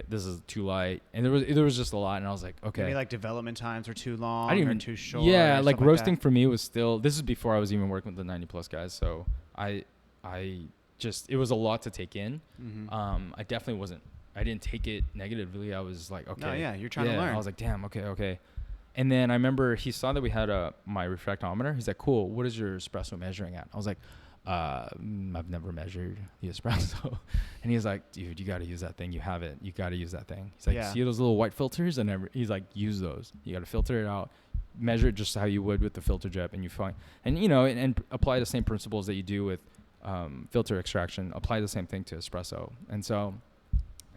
This is too light, and there was just a lot, and I was like, okay. Maybe like development times are too long or too short. Yeah, like roasting for me was still. This is before I was even working with the 90 Plus guys, so it was a lot to take in. Mm-hmm. I definitely wasn't. I didn't take it negatively. I was like, okay. No, yeah, you're trying to learn. I was like, damn, okay. And then I remember he saw that we had my refractometer. He's like, cool. What is your espresso measuring at? I was like, I've never measured the espresso. And he's like, dude, you got to use that thing. You have it. You got to use that thing. He's like, see those little white filters? And he's like, use those. You got to filter it out. measure it just how you would with the filter jet, and you find, and and apply the same principles that you do with filter extraction. Apply the same thing to espresso, and so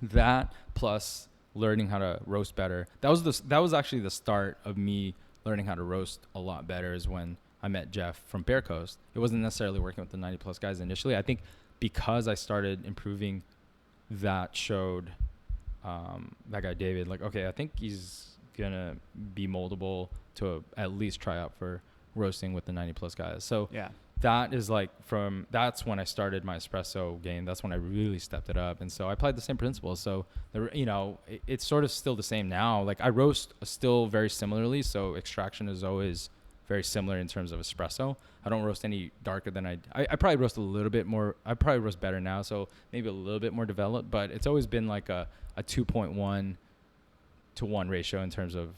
that plus learning how to roast better. That was actually the start of me learning how to roast a lot better. Is when I met Jeff from Bear Coast. It wasn't necessarily working with the 90 plus guys initially. I think because I started improving, that showed that guy David, like, okay, I think he's gonna be moldable to at least try out for roasting with the 90 plus guys. So yeah, that is like that's when I started my espresso game. That's when I really stepped it up. And so I applied the same principles. So it's sort of still the same now. Like I roast still very similarly. So extraction is always very similar in terms of espresso. I don't roast any darker than I probably roast a little bit more. I probably roast better now. So maybe a little bit more developed, but it's always been like a 2.1 to 1 ratio in terms of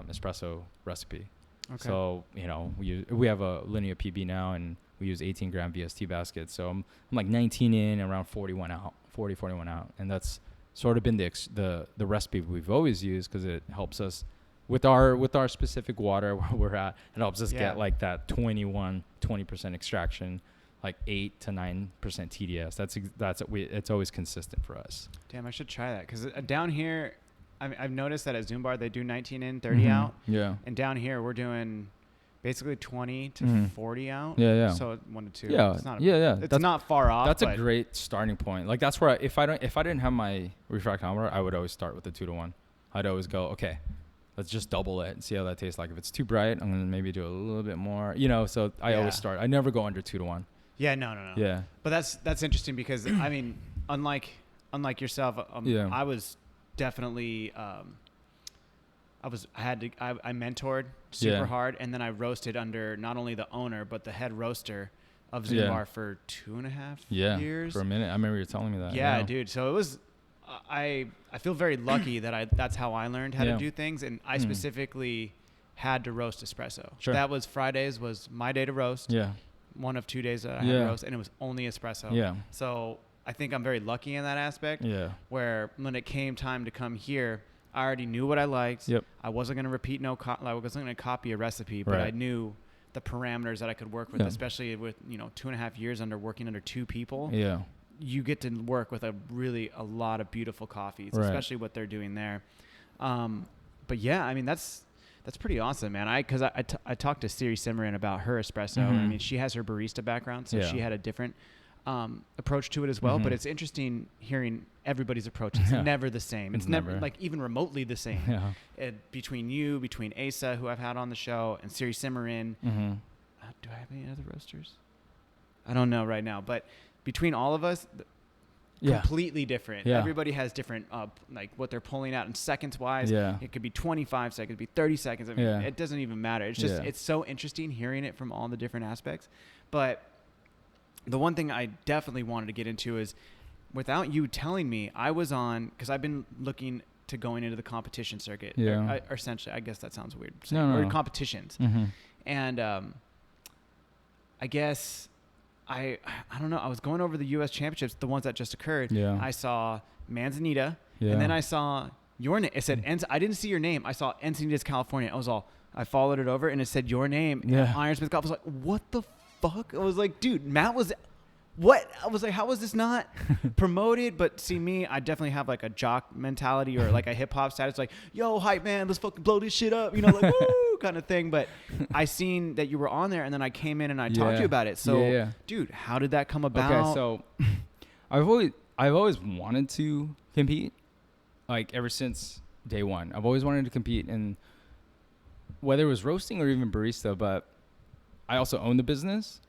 espresso recipe. Okay. So, we have a linear PB now, and we use 18 gram VST baskets. So I'm like 19 in, around 41 out. And that's sort of been the recipe we've always used, because it helps us with our specific water where we're at. It helps us get like that 20% extraction, like 8 to 9% TDS. It's always consistent for us. Damn, I should try that, because down here, I've noticed that at Zoom they do 19 in, 30 out. Yeah. And down here, we're doing basically 20 to 40 out. Yeah, yeah. So 1 to 2. Yeah, It's not far off. That's a great starting point. Like that's where if I didn't have my refractometer, I would always start with the 2 to 1. I'd always go, okay, let's just double it and see how that tastes like. If it's too bright, I'm gonna maybe do a little bit more. So I always start. I never go under 2 to 1. Yeah, no. Yeah. But that's interesting, because I mean, unlike yourself, I was definitely I mentored super hard, and then I roasted under not only the owner but the head roaster of Zoom Bar for 2.5 years. For a minute. I remember you telling me that. Yeah, dude. So it was I feel very lucky that that's how I learned how to do things, and I specifically had to roast espresso. Sure. That was Fridays was my day to roast. Yeah. One of 2 days that I had to roast, and it was only espresso. Yeah. So I think I'm very lucky in that aspect. Yeah. Where when it came time to come here, I already knew what I liked. Yep. I wasn't going to repeat I wasn't going to copy a recipe, but I knew the parameters that I could work with, especially with 2.5 years working under 2 people. Yeah. You get to work with a lot of beautiful coffees, especially what they're doing there. But yeah, I mean that's pretty awesome, man. Because I talked to Siri Cimarron about her espresso. Mm-hmm. I mean, she has her barista background, so she had a different approach to it as well. But it's interesting hearing everybody's approach. It's never the same. It's never like even remotely the same. Between Asa, who I've had on the show, and Siri Cimarron. Mm-hmm. Do I have any other roasters? I don't know right now, but between all of us, completely different. Yeah. Everybody has different, like what they're pulling out in seconds wise. Yeah. It could be 25 seconds, it could be 30 seconds. I mean, it doesn't even matter. It's just, it's so interesting hearing it from all the different aspects. But the one thing I definitely wanted to get into is, without you telling me, I was on, because I've been looking to going into the competition circuit. Yeah. Or essentially, I guess that sounds weird. Or competitions. Mm-hmm. And I guess... I don't know. I was going over the U.S. championships, the ones that just occurred. Yeah. I saw Manzanita, and then I saw your name. It said, I didn't see your name. I saw Encinitas, California. I followed it over, and it said your name. Yeah. Ironsmith Coffee. I was like, what the fuck? I was like, dude, Matt was... What? I was like, how was this not promoted? But see me, I definitely have like a jock mentality or like a hip hop status, like, yo, hype man, let's fucking blow this shit up, like woo kind of thing. But I seen that you were on there, and then I came in and I talked to you about it. So, dude, how did that come about? Okay, so I've always wanted to compete, like ever since day one. I've always wanted to compete, and whether it was roasting or even barista, but I also own the business.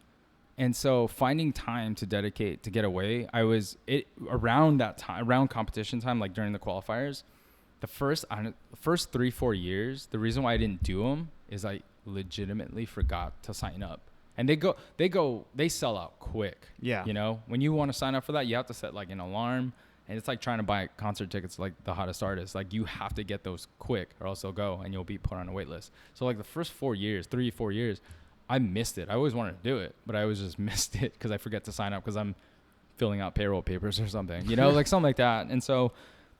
And so finding time to dedicate to get away, around that time, around competition time, like during the qualifiers, the first 3-4 years, the reason why I didn't do them is I legitimately forgot to sign up. And they sell out quick. Yeah. When you want to sign up for that, you have to set like an alarm, and it's like trying to buy concert tickets, like the hottest artists. Like you have to get those quick, or else they'll go and you'll be put on a wait list. So like the first 4 years, 3-4 years, I missed it. I always wanted to do it, but I always just missed it because I forget to sign up because I'm filling out payroll papers or something, like something like that. And so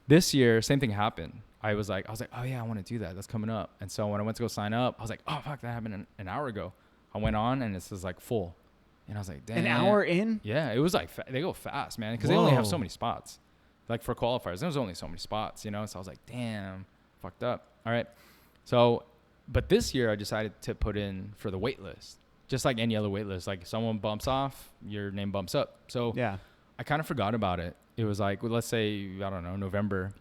this year, same thing happened. I was like, oh yeah, I want to do that. That's coming up. And so when I went to go sign up, I was like, oh fuck, that happened an hour ago. I went on and it says like full. And I was like, damn. An hour in? Yeah, it was like, they go fast, man. Because they only have so many spots. Like for qualifiers, there was only so many spots, you know? So I was like, damn, fucked up. All right. So, but this year I decided to put in for the wait list. Just like any other wait list. Like if someone bumps off, your name bumps up. So yeah, I kind of forgot about it. It was like, well, let's say, I don't know, November.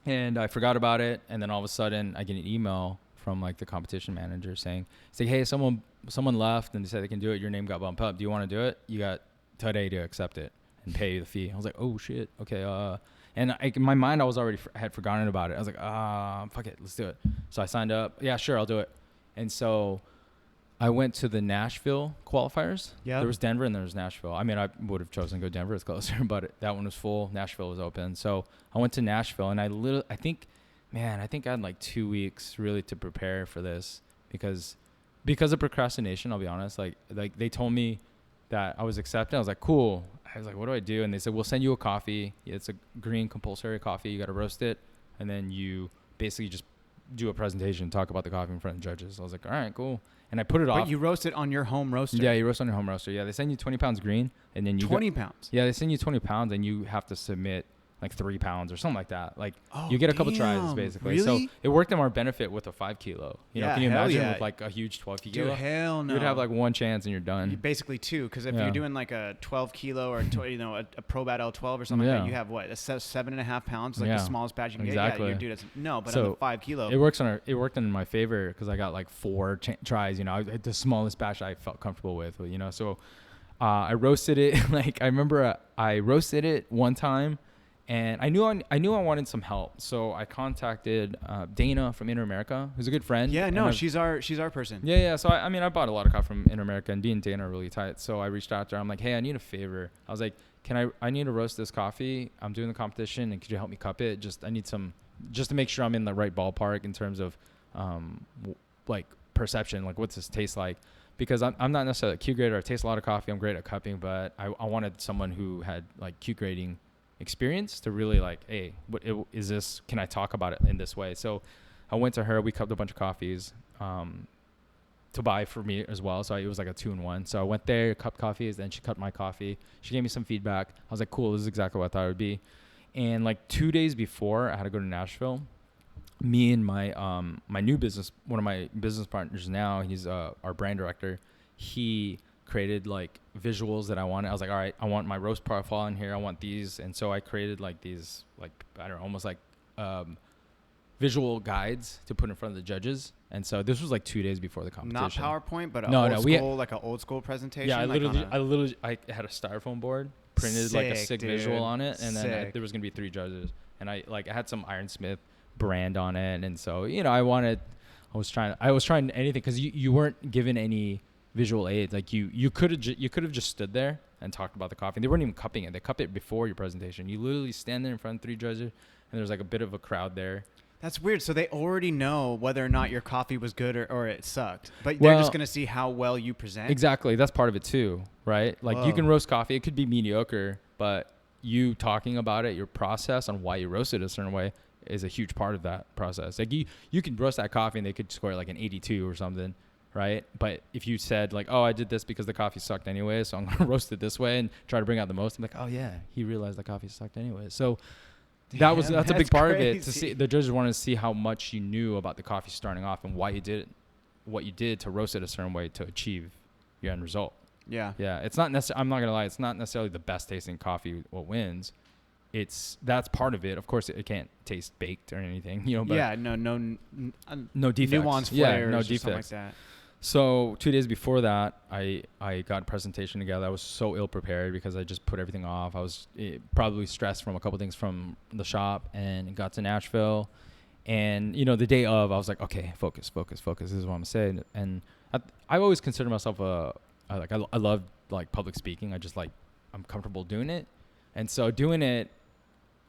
And I forgot about it. And then all of a sudden I get an email from like the competition manager saying, hey, someone left and they said they can do it. Your name got bumped up. Do you want to do it? You got today to accept it and pay the fee. I was like, oh shit. Okay. And in my mind, I was already had forgotten about it. I was like, fuck it. Let's do it. So I signed up. Yeah, sure. I'll do it. And so I went to the Nashville qualifiers. Yeah. There was Denver and there was Nashville. I mean, I would have chosen to go Denver. It's closer, but that one was full. Nashville was open. So I went to Nashville and I think I had like 2 weeks really to prepare for this because of procrastination, I'll be honest. Like they told me that I was accepted. I was like, cool. I was like, what do I do? And they said, we'll send you a coffee. It's a green compulsory coffee. You got to roast it. And then you basically just do a presentation, talk about the coffee in front of the judges. I was like, all right, cool. And I put it off. But you roast it on your home roaster? Yeah, you roast on your home roaster. Yeah, they send you 20 pounds green. And then you 20 pounds? Yeah, they send you 20 pounds and you have to submit like 3 pounds or something like that. Like you get a couple tries basically. Really? So it worked in our benefit with a 5 kilo. You know, can you imagine with like a huge 12 kilo? Dude, hell no. You'd have like one chance and you're done. Basically 2, because if you're doing like a 12 kilo or a ProBat L12 or something like that, you have what, 7.5 pounds, like the smallest batch you can get. Yeah, you do that. No, but on the 5 kilo. It worked in my favor because I got like 4 tries. You know, the smallest batch I felt comfortable with. You know, so I roasted it. Like I remember I roasted it one time. And I knew I wanted some help, so I contacted Dana from Inter-America, who's a good friend. Yeah, no, she's our person. Yeah. So I mean, I bought a lot of coffee from Inter-America, and Dee and Dana are really tight. So I reached out to her. I'm like, hey, I need a favor. I was like, I need to roast this coffee. I'm doing the competition, and could you help me cup it? I need some, just to make sure I'm in the right ballpark in terms of, like perception, like what's this taste like? Because I'm not necessarily a Q grader. I taste a lot of coffee. I'm great at cupping, but I wanted someone who had like Q grading experience to really like, hey, what is this? Can I talk about it in this way? So I went to her. We cupped a bunch of coffees to buy for me as well. So it was like a 2-in-1. So I went there, cupped coffees, then she cupped my coffee. She gave me some feedback. I was like, cool, this is exactly what I thought it would be. And like 2 days before I had to go to Nashville, me and my one of my business partners now, he's our brand director, he created like visuals that I wanted. I was like, all right, I want my roast profile in here. I want these. And so I created like these, like, I don't know, almost like visual guides to put in front of the judges. And so this was like 2 days before the competition. Not PowerPoint, but like an old school presentation. Yeah, I had a styrofoam board, printed like a sick visual on it. And then there was going to be 3 judges. And I had some Ironsmith brand on it. And so, you know, I was trying anything because you weren't given any visual aids. Like you could have just stood there and talked about the coffee. They weren't even cupping it. They cup it before your presentation. You literally stand there in front of 3 judges, and there's like a bit of a crowd there. That's weird. So they already know whether or not your coffee was good or it sucked, but they're just gonna see how well you present. Exactly. That's part of it too, right? Like you can roast coffee. It could be mediocre, but you talking about it, your process on why you roast it a certain way is a huge part of that process. Like you can roast that coffee and they could score like an 82 or something. Right. But if you said like, oh, I did this because the coffee sucked anyway, so I'm going to roast it this way and try to bring out the most. I'm like, oh yeah, he realized the coffee sucked anyway. So that's a big part of it, to see. The judges wanted to see how much you knew about the coffee starting off and why you did what you did to roast it a certain way to achieve your end result. Yeah. Yeah. It's not necessarily, I'm not going to lie, it's not necessarily the best tasting coffee what wins. That's part of it. Of course, it can't taste baked or anything, you know. But no defects. Nuanced flavors, no defects, something like that. So 2 days before that, I got a presentation together. I was so ill prepared because I just put everything off. I was probably stressed from a couple things from the shop, and got to Nashville. And, you know, the day of, I was like, okay, focus. This is what I'm going to say. And I've always considered myself I love like public speaking. I'm comfortable doing it. And so doing it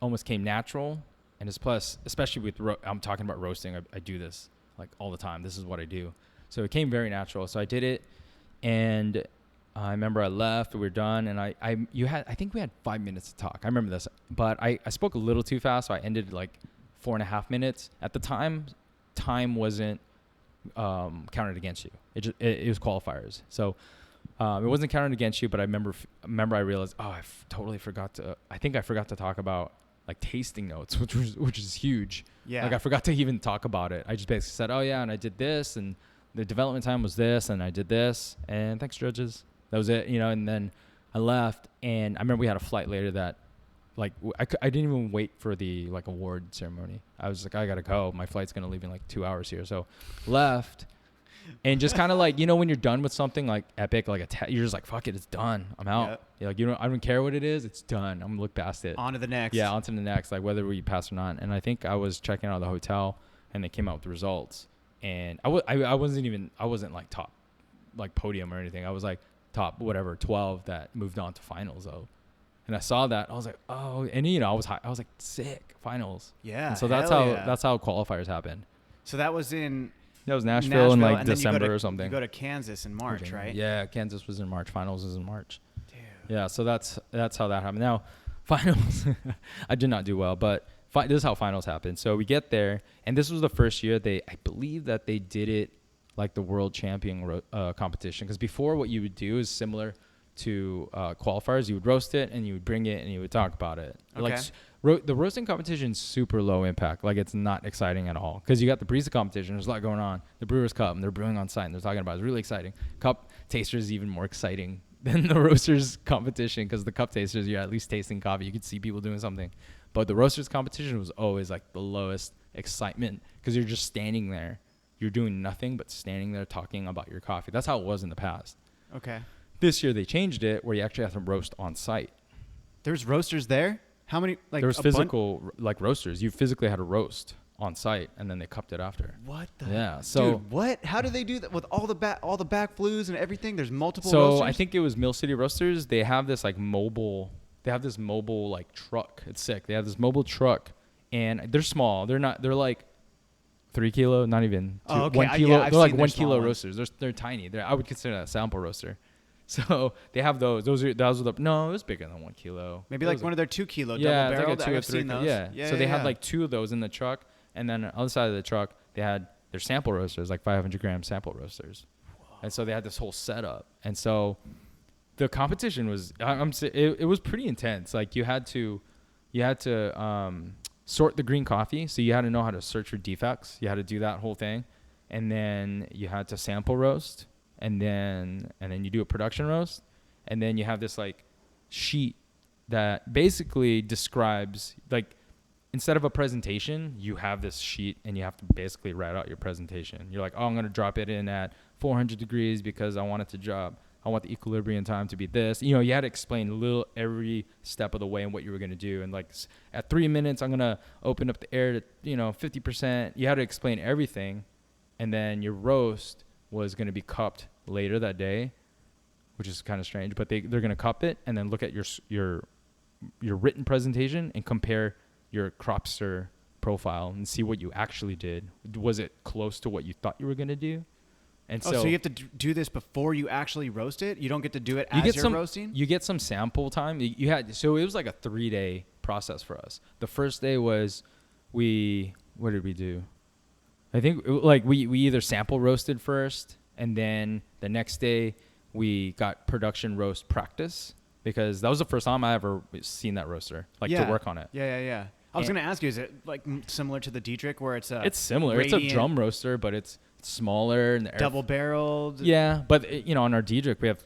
almost came natural. And it's plus, especially with, I'm talking about roasting. I do this like all the time. This is what I do. So it came very natural. So I did it, and I remember I left. We were done, and I think we had 5 minutes to talk. I remember this, but I spoke a little too fast, so I ended like 4.5 minutes. At the time wasn't counted against you. It was qualifiers. So it wasn't counted against you, but I remember I realized, I totally forgot to. I think I forgot to talk about like tasting notes, which is huge. Yeah. Like I forgot to even talk about it. I just basically said, oh yeah, and I did this, and the development time was this, and I did this, and thanks judges. That was it, and then I left, and I remember we had a flight later that, like, I didn't even wait for the like award ceremony. I was like, I gotta go. My flight's gonna leave in like 2 hours here, so left. And just kind of like, when you're done with something like epic, like you're just like, fuck it, it's done. I'm out. Yep. You're like, I don't care what it is. It's done. I'm gonna look past it. On to the next. Yeah, on to the next, like whether we pass or not. And I think I was checking out of the hotel, and they came out with the results. And I wasn't like top, like podium or anything. I was like top, whatever, 12 that moved on to finals though. And I saw that. I was like, oh, and I was high. I was like, sick, finals. Yeah. And so that's how qualifiers happen. So that was Nashville in like December or something. You go to Kansas in March, Virginia. right? Yeah, Kansas was in March. Finals was in March. Dude. Yeah, so that's how that happened. Now, finals, I did not do well, but this is how finals happened. So we get there, and this was the first year I believe that they did it like the world champion competition. Because before, what you would do is similar to qualifiers. You would roast it, and you would bring it, and you would talk about it. Okay. Like the roasting competition is super low impact. Like it's not exciting at all because you got the barista competition. There's a lot going on. The Brewers Cup, and they're brewing on site, and they're talking about it. It's really exciting. Cup taster is even more exciting than the roasters competition because the cup tasters, you're at least tasting coffee. You could see people doing something. But the roasters competition was always like the lowest excitement because you're just standing there. You're doing nothing but standing there talking about your coffee. That's how it was in the past. Okay. This year they changed it where you actually have to roast on site. There's roasters there? How many? Like there was physical like roasters. You physically had to roast on site, and then they cupped it after. What the? Yeah. So dude, what? How do they do that with all the back flues and everything? There's multiple. So roasters? I think it was Mill City Roasters. They have this like mobile. They have this mobile like truck. It's sick. They have this mobile truck, and they're small. They're not. They're like 3 kilo, not even 1 kilo. I've they're like seen 1 their kilo small roasters. They're tiny. I would consider that a sample roaster. So they have those. Those were the no. It was bigger than 1 kilo. Maybe like one of their 2 kilo double Yeah, barreled. it's like a 2 or I've 3 seen those. Yeah. So they had like 2 of those in the truck, and then on the other side of the truck they had their sample roasters, like 500-gram sample roasters. Whoa. And so they had this whole setup. And so the competition was it was pretty intense. Like you had to sort the green coffee, so you had to know how to search for defects. You had to do that whole thing, and then you had to sample roast, and then you do a production roast. And then you have this like sheet that basically describes, like, instead of a presentation, you have this sheet and you have to basically write out your presentation. You're like, oh, I'm going to drop it in at 400 degrees because I want it to drop. I want the equilibrium time to be this. You had to explain every step of the way and what you were going to do. And like at 3 minutes, I'm going to open up the air to, 50%. You had to explain everything. And then your roast was going to be cupped later that day, which is kind of strange, but they're going to cup it and then look at your written presentation and compare your cropster profile and see what you actually did. Was it close to what you thought you were going to do? And so you have to do this before you actually roast it? You don't get to do it as you're roasting? You get some sample time. So it was like a 3-day process for us. The first day was what did we do? I think like we either sample roasted first, and then the next day we got production roast practice, because that was the first time I ever seen that roaster, to work on it. Yeah. I was going to ask you, is it like similar to the Dietrich where it's It's similar. It's a drum roaster, but it's smaller and double barreled. Yeah, but on our Dietrich we have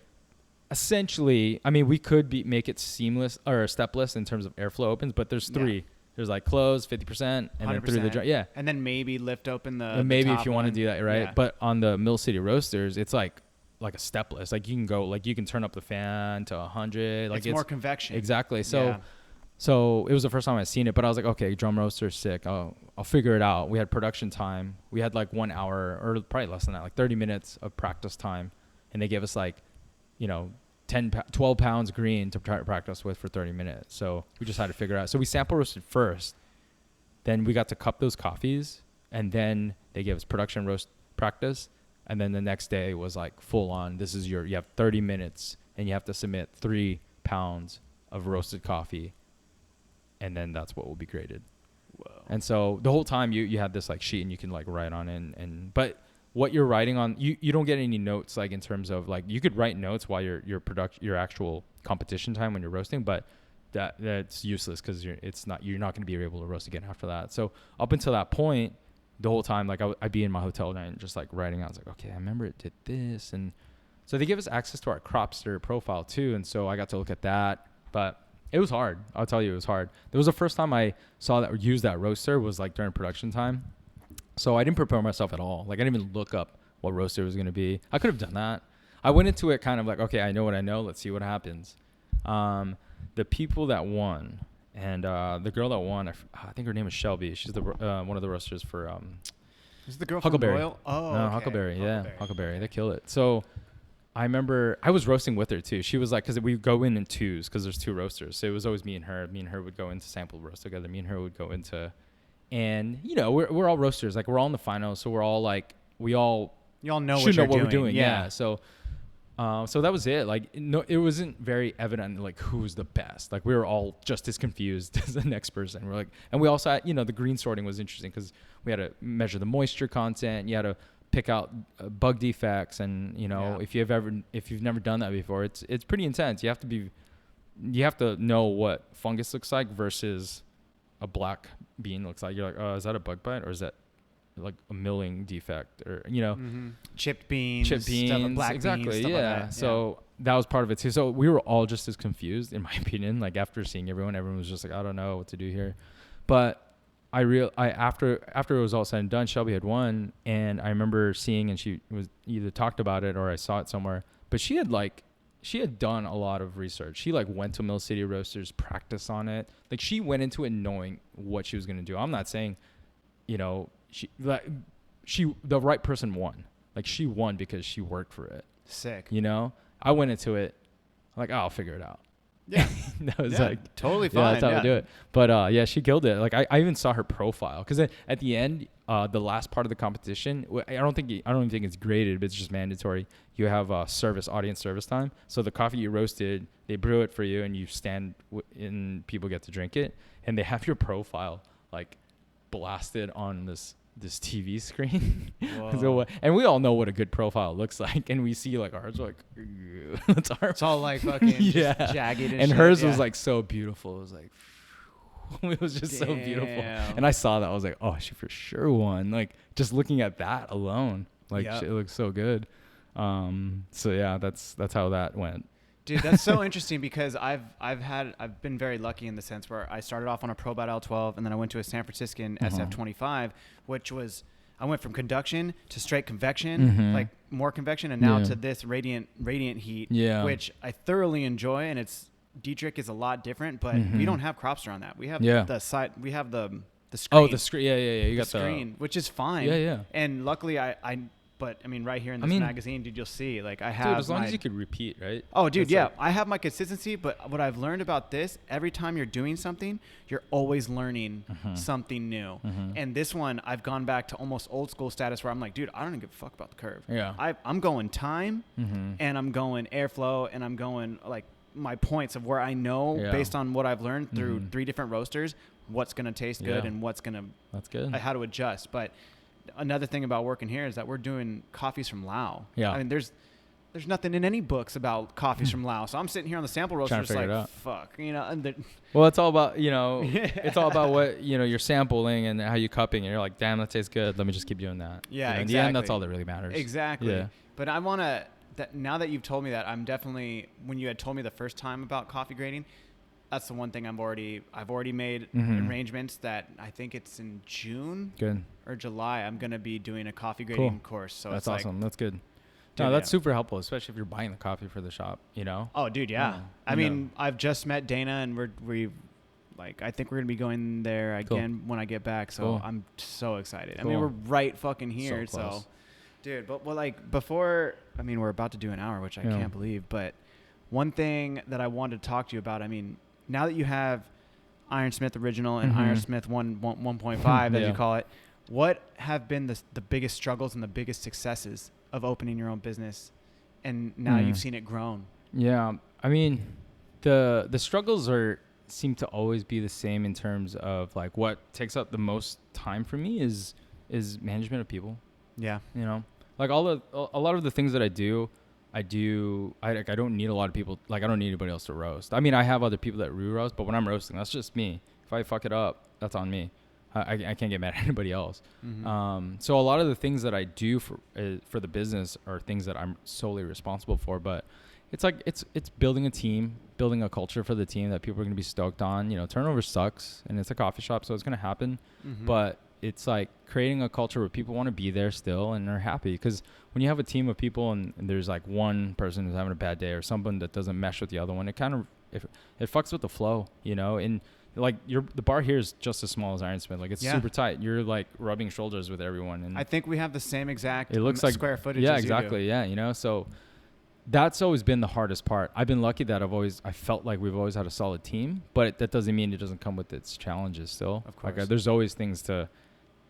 essentially, I mean, we could make it seamless or stepless in terms of airflow opens, but there's 3. Yeah. There's like close 50% and 100%. Then through the drum. Yeah. And then maybe lift open the maybe top if you want to do that, right? Yeah. But on the Mill City Roasters, it's like a stepless. Like you can go, like you can turn up the fan to 100. Like it's more convection. Exactly. So it was the first time I seen it, but I was like, okay, drum roaster, sick. I'll figure it out. We had production time. We had like 1 hour or probably less than that, like 30 minutes of practice time. And they gave us like, 12 pounds green to try to practice with for 30 minutes. So we just had to figure it out. So we sample roasted first. Then we got to cup those coffees. And then they gave us production roast practice. And then the next day was like full on. You have 30 minutes and you have to submit 3 pounds of roasted coffee. And then that's what will be graded. Whoa. And so the whole time you have this like sheet and you can like write on it but what you're writing on, you don't get any notes like in terms of like you could write notes while your actual competition time when you're roasting, but that's useless because you're not going to be able to roast again after that. So up until that point, the whole time like I'd be in my hotel night and just like writing out. I was like, okay, I remember it did this, and so they give us access to our Cropster profile too, and so I got to look at that, but it was hard. I'll tell you, it was hard. It was the first time I saw that or used that roaster was like during production time. So I didn't prepare myself at all. Like I didn't even look up what roaster was going to be. I could have done that. I went into it kind of like, okay, I know what I know. Let's see what happens. The people that won and the girl that won, I think her name is Shelby. She's the one of the roasters for Is the girl Huckleberry. from Royal? Oh, no, okay. Huckleberry. Yeah, Huckleberry. They kill it. So I remember I was roasting with her too. She was like, because we go in twos because there's two roasters. So it was always me and her. Me and her would go into sample roast together. Me and her would go into, and you know, we're all roasters. Like we're all in the finals, so we're all like you all know should what know you're what we're doing. Yeah. Yeah. So that was it. Like no, it wasn't very evident like who was the best. Like we were all just as confused as the next person. We're like, and we also had, you know, the green sorting was interesting because we had to measure the moisture content. You had to pick out bug defects, and you know, if you've never done that before, it's pretty intense. You have to know what fungus looks like versus a black bean looks like. You're like, oh, is that a bug bite or is that like a milling defect, or you know, chipped beans, black exactly, beans, stuff yeah. like that. So that was part of it too. So we were all just as confused, in my opinion. Like after seeing everyone was just like, I don't know what to do here. But after it was all said and done, Shelby had won, and I remember seeing, and she was either talked about it or I saw it somewhere. But she had done a lot of research. She like went to Mill City Roasters, practice on it. Like she went into it knowing what she was going to do. I'm not saying, you know, the right person won. Like she won because she worked for it. Sick. You know, I went into it like, oh, I'll figure it out. Yeah. That was like totally fine. Yeah, that's how we do it. But yeah, she killed it. Like I even saw her profile because at the end, the last part of the competition, I don't even think it's graded, but it's just mandatory. You have audience service time. So the coffee you roasted, they brew it for you, and you stand and people get to drink it, and they have your profile like blasted on this TV screen. So, and we all know what a good profile looks like, and we see like ours like it's all like fucking just jagged and shit. Hers was like so beautiful. It was like it was just so beautiful, and I saw that, I was like, oh, she for sure won. Like just looking at that alone, like it looks so good. So yeah, that's how that went. Dude, that's so interesting because I've been very lucky in the sense where I started off on a Probot L12, and then I went to a San Franciscan SF25, which was, I went from conduction to straight convection, like more convection, and now to this radiant heat, which I thoroughly enjoy. And Dietrich is a lot different, but we don't have Cropster on that. We have the side, we have the screen. Oh, the screen. Yeah. You got the screen, which is fine. Yeah. And luckily but I mean, right here in this magazine, dude, you'll see, like I have. Dude, as long as you could repeat, right? Oh, dude, yeah. I have my consistency, but what I've learned about this, every time you're doing something, you're always learning something new. And this one, I've gone back to almost old school status where I'm like, dude, I don't even give a fuck about the curve. Yeah. I'm going time, and I'm going airflow, and I'm going like my points of where I know based on what I've learned through 3 different roasters, what's gonna taste good and what's gonna how to adjust, but. Another thing about working here is that we're doing coffees from Lao. Yeah. I mean, there's nothing in any books about coffees from Lao. So I'm sitting here on the sample roaster just like, fuck, you know. Well, it's all about, you know, it's all about what, you know, you're sampling and how you're cupping. And you're like, damn, that tastes good. Let me just keep doing that. Yeah, exactly. In the end, that's all that really matters. Exactly. Yeah. But I want to, now that you've told me that, I'm definitely, when you had told me the first time about coffee grading, that's the one thing I've already made arrangements that I think it's in June or July. I'm going to be doing a coffee grading course. So that's it's awesome. That's good. No, that's super helpful, especially if you're buying the coffee for the shop, you know? Oh, dude, yeah. I mean, I've just met Dana, and we like, I think we're going to be going there again when I get back. So I'm so excited. I mean, we're right fucking here. So dude, but well, like before, I mean, we're about to do an hour, which I can't believe. But one thing that I wanted to talk to you about, I mean, now that you have Ironsmith Original and Ironsmith 1.5, as you call it, what have been the biggest struggles and the biggest successes of opening your own business? And now you've seen it grown. Yeah. I mean, the struggles are seem to always be the same in terms of like what takes up the most time for me is management of people. Yeah. You know, like a lot of the things that I don't need a lot of people. Like I don't need anybody else to roast. I mean, I have other people that roast, but when I'm roasting, that's just me. If I fuck it up, that's on me. I can't get mad at anybody else. Mm-hmm. So a lot of the things that I do for the business are things that I'm solely responsible for. But it's like it's building a team, building a culture for the team that people are going to be stoked on. You know, turnover sucks, and it's a coffee shop, so it's going to happen. Mm-hmm. But it's like creating a culture where people want to be there still and are happy. Because when you have a team of people and there's like one person who's having a bad day or someone that doesn't mesh with the other one, it kind of it fucks with the flow, you know. And like the bar here is just as small as Ironsmith. Like it's super tight. You're like rubbing shoulders with everyone. And I think we have the same exact it looks like square footage. Yeah, as exactly. You do. Yeah, you know. So that's always been the hardest part. I've been lucky that I felt like we've always had a solid team, but that doesn't mean it doesn't come with its challenges still. Of course. Like there's always things to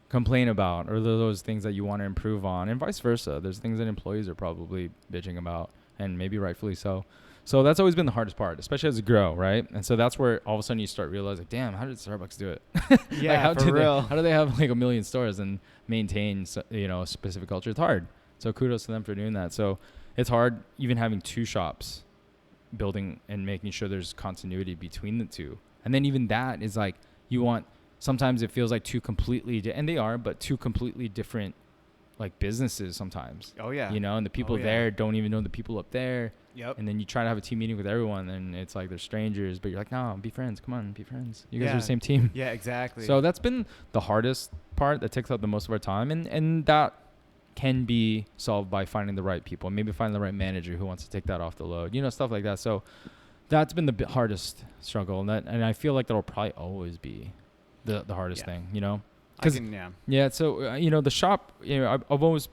complain about, or those things that you want to improve on, and vice versa. There's things that employees are probably bitching about, and maybe rightfully so. So that's always been the hardest part, especially as you grow, right? And so that's where all of a sudden you start realizing, damn, how did Starbucks do it? Yeah, like, for real. How do they have like 1 million stores and maintain, you know, a specific culture? It's hard. So kudos to them for doing that. So it's hard even having 2 shops, building and making sure there's continuity between the two. And then even that is like, sometimes it feels like two completely different like businesses sometimes. Oh yeah. You know, and the people there don't even know the people up there. Yep. And then you try to have a team meeting with everyone, and it's like they're strangers, but you're like, no, be friends. Come on, be friends. You guys are the same team. Yeah, exactly. So that's been the hardest part that takes up the most of our time, and that can be solved by finding the right people, maybe finding the right manager who wants to take that off the load, you know, stuff like that. So that's been the hardest struggle, and I feel like that'll probably always be the hardest thing, you know. Yeah. So you know, the shop, you know, I've always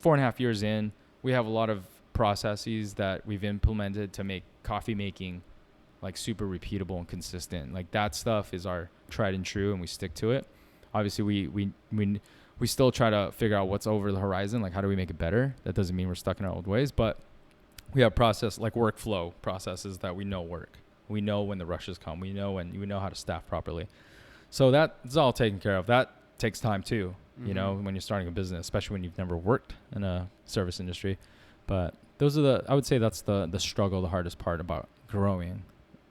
4.5 years in, we have a lot of processes that we've implemented to make coffee making like super repeatable and consistent. Like that stuff is our tried and true, and we stick to it. Obviously we still try to figure out what's over the horizon, like how do we make it better. That doesn't mean we're stuck in our old ways, but we have workflow processes that we know work. We know when the rushes come. We know how to staff properly. So that's all taken care of. That takes time too, you know, when you're starting a business, especially when you've never worked in a service industry. But I would say that's the struggle, the hardest part about growing,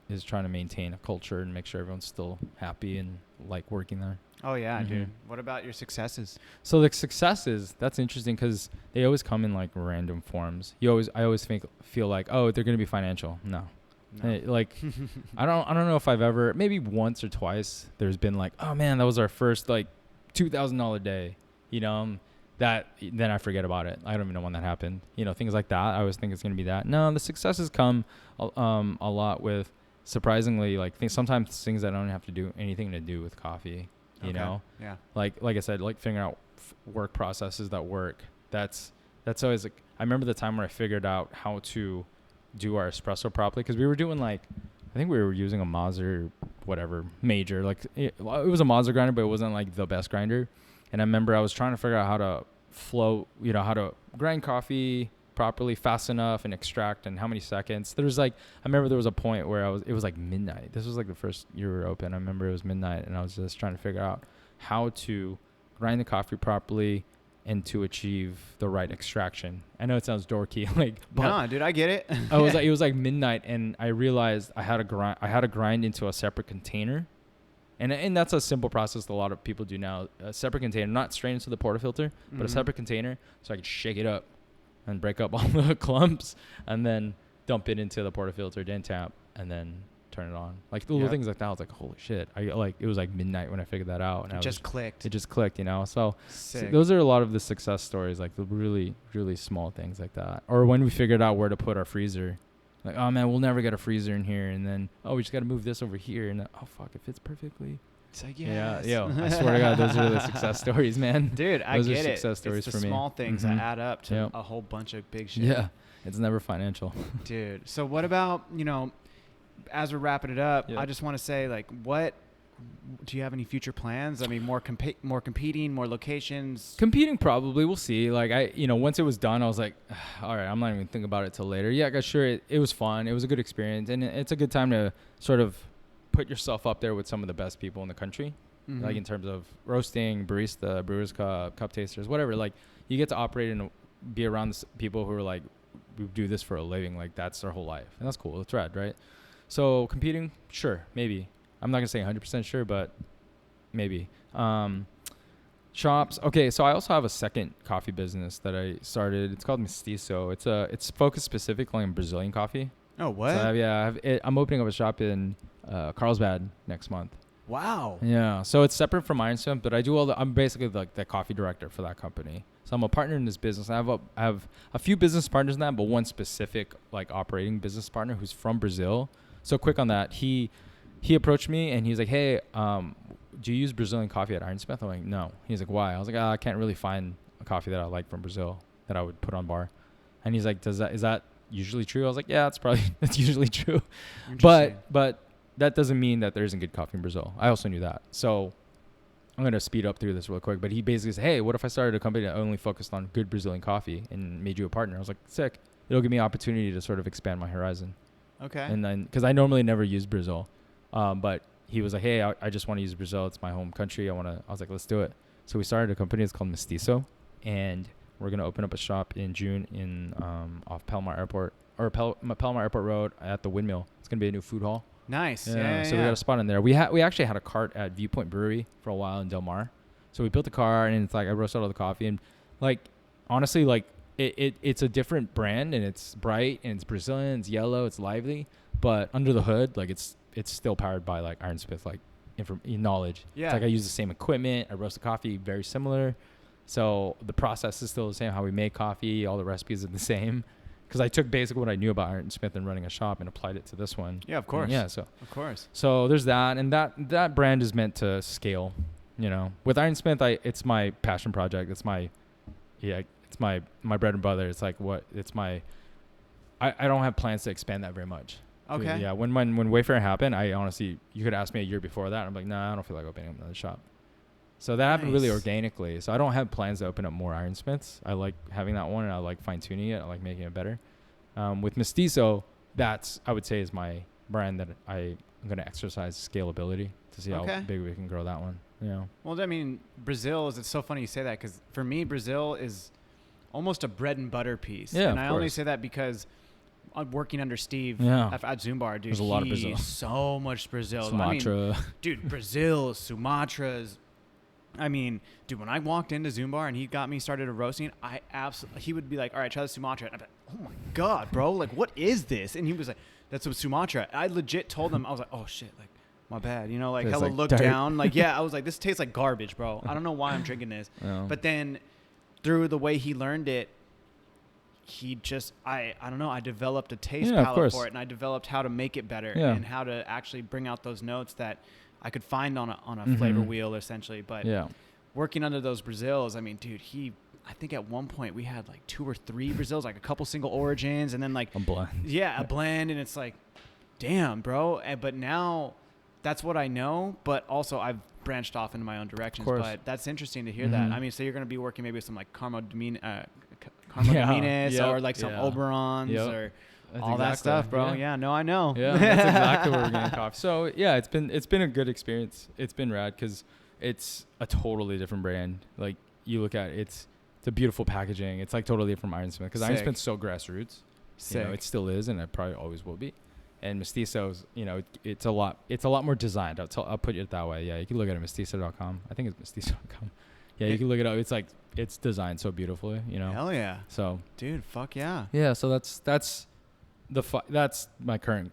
is trying to maintain a culture and make sure everyone's still happy and like working there. Oh yeah, dude. What about your successes? So the successes, that's interesting because they always come in like random forms. I always feel like, oh, they're going to be financial. No. Like I don't know if I've ever, maybe once or twice there's been like, oh man, that was our first like $2,000 day, you know, that then I forget about it. I don't even know when that happened, you know, things like that. I always think it's going to be that. No, the successes come a lot with surprisingly like sometimes things that don't have to do anything to do with coffee, you know. Yeah, like I said, like figuring out work processes that work. That's always like, I remember the time where I figured out how to do our espresso properly, because we were doing like, I think we were using a Mazda whatever major, like it was a Mazda grinder, but it wasn't like the best grinder. And I remember I was trying to figure out how to flow, you know, how to grind coffee properly fast enough and extract and how many seconds. There was like, I remember there was a point where it was like midnight. This was like the first year we were open. I remember it was midnight and I was just trying to figure out how to grind the coffee properly and to achieve the right extraction. I know it sounds dorky, like, but no, dude, I get it. It was like midnight, and I realized I had to grind into a separate container, and that's a simple process that a lot of people do now. A separate container, not straight into the portafilter, but a separate container, so I could shake it up and break up all the clumps, and then dump it into the portafilter, then tap, and then turn it on. Like the little things like that. I was like, holy shit! It was like midnight when I figured that out, and It just clicked, you know. So Sick. Those are a lot of the success stories, like the really, really small things like that. Or when we figured out where to put our freezer, like, oh man, we'll never get a freezer in here, and then we just got to move this over here, and oh fuck, it fits perfectly. It's like, yes. Yeah, I swear to God, those are the success stories, man. Dude, those I get are it. success stories it's for the me. small things that add up to a whole bunch of big shit. Yeah, it's never financial. Dude, so what about, you know, as we're wrapping it up, I just want to say, like, what do you have any future plans? I mean, more competing, more locations. Competing, probably. We'll see. Like once it was done, I was like, all right, I'm not even thinking about it till later. Yeah, sure. It was fun. It was a good experience, and it's a good time to sort of put yourself up there with some of the best people in the country, like in terms of roasting, barista, brewers cup tasters, whatever. Like you get to operate and be around people who are like, who do this for a living. Like that's their whole life. And that's cool. It's rad, right? So competing, sure, maybe. I'm not going to say 100% sure, but maybe. Shops. Okay, so I also have a second coffee business that I started. It's called Mestizo. It's focused specifically on Brazilian coffee. Oh, what? So I'm opening up a shop in Carlsbad next month. Wow. Yeah. So it's separate from Ironsmith, but I'm basically like the coffee director for that company. So I'm a partner in this business. I have a few business partners in that, but one specific like operating business partner who's from Brazil. So quick on that, he approached me and he's like, hey, do you use Brazilian coffee at Ironsmith? I'm like, no. He's like, why? I was like, I can't really find a coffee that I like from Brazil that I would put on bar. And he's like, is that usually true? I was like, yeah, that's usually true. But that doesn't mean that there isn't good coffee in Brazil. I also knew that. So I'm going to speed up through this real quick. But he basically said, hey, what if I started a company that only focused on good Brazilian coffee and made you a partner? I was like, sick. It'll give me opportunity to sort of expand my horizon. Okay. And then, because I normally never use Brazil. But he was like, hey, I just want to use Brazil. It's my home country. I was like, let's do it. So we started a company. It's called Mestizo. And we're going to open up a shop in June in off Palomar Airport Road at the Windmill. It's going to be a new food hall. Nice. So Yeah. we got a spot in there. We actually had a cart at Viewpoint Brewery for a while in Del Mar. So we built a car and it's like I roasted all the coffee and like honestly like it's a different brand and it's bright and it's Brazilian, it's yellow, it's lively, but under the hood like it's still powered by like Ironsmith like knowledge. Yeah. It's like I use the same equipment. I roast the coffee very similar. So the process is still the same. How we make coffee, all the recipes are the same. Because I took basically what I knew about Ironsmith and running a shop and applied it to this one. Yeah, of course. And yeah, so of course. So there's that, and that brand is meant to scale. You know, with Ironsmith, it's my passion project. It's my bread and butter. It's like I don't have plans to expand that very much. Okay. Yeah. When Wayfair happened, I honestly, you could ask me a year before that. I'm like, nah, I don't feel like opening up another shop. So that happened really organically. So I don't have plans to open up more Ironsmiths. I like having that one and I like fine tuning it. I like making it better. With Mestizo, I would say is my brand that I'm going to exercise scalability to see how big we can grow that one. Yeah. Well, I mean, it's so funny you say that because for me, Brazil is almost a bread and butter piece. Yeah, and I only say that because I'm working under Steve at Zumbar, dude. There's a lot of Brazil. So much Brazil. Sumatra. I mean, dude, Brazil, Sumatras. I mean, dude, when I walked into Zumbar and he got me started roasting, he would be like, all right, try the Sumatra. And I'd be like, oh my God, bro, like, what is this? And he was like, that's a Sumatra. I legit told him, I was like, oh shit, like, my bad. You know, like, hella looked down. Like, yeah, I was like, this tastes like garbage, bro. I don't know why I'm drinking this. Yeah. But then through the way he learned it, he just, I don't know, I developed a taste palette for it and I developed how to make it better and how to actually bring out those notes that I could find on a flavor wheel essentially. But working under those Brazils, I mean, dude, I think at one point we had like 2 or 3 Brazils, like a couple single origins and then like a blend. Yeah, a blend. And it's like, damn, bro. But now that's what I know. But also I've branched off into my own directions. But that's interesting to hear that. I mean, so you're going to be working maybe with some like Carmo Dominis or like some Oberons or that's all that stuff, bro. Yeah, no, I know. Yeah, that's exactly where we're getting coffee. So yeah, it's been a good experience. It's been rad because it's a totally different brand. Like you look at it, it's a beautiful packaging. It's like totally different from Ironsmith because Ironsmith's so grassroots. You know, it still is, and it probably always will be. And Mestizo's, you know, it's a lot more designed. I'll put it that way. Yeah, you can look at it, mestizo.com. I think it's mestizo.com. Yeah, you can look it up. It's like it's designed so beautifully. You know. Hell yeah. So. Dude, fuck yeah. Yeah. So that's my current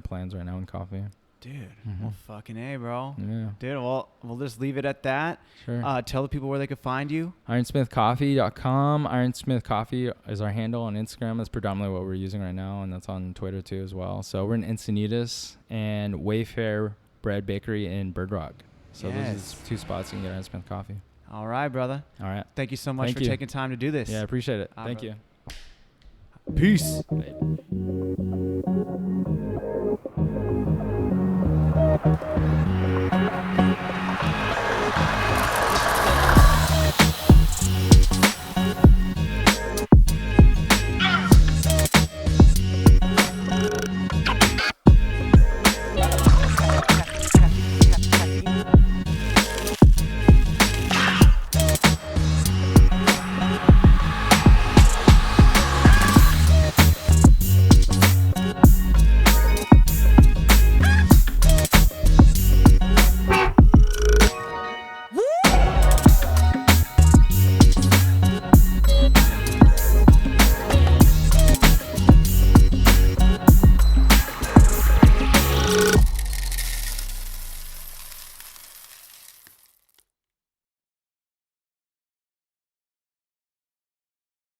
plans right now in coffee. Dude, well, fucking A, bro. Yeah. Dude, well, we'll just leave it at that. Sure. Tell the people where they could find you. Ironsmithcoffee.com. Ironsmith Coffee is our handle on Instagram. That's predominantly what we're using right now, and that's on Twitter too as well. So we're in Encinitas and Wayfair Bread Bakery in Bird Rock. So those are the 2 spots you can get Ironsmith Coffee. All right, brother. All right. Thank you so much for taking time to do this. Yeah, I appreciate it. Thank you. Peace. Bye.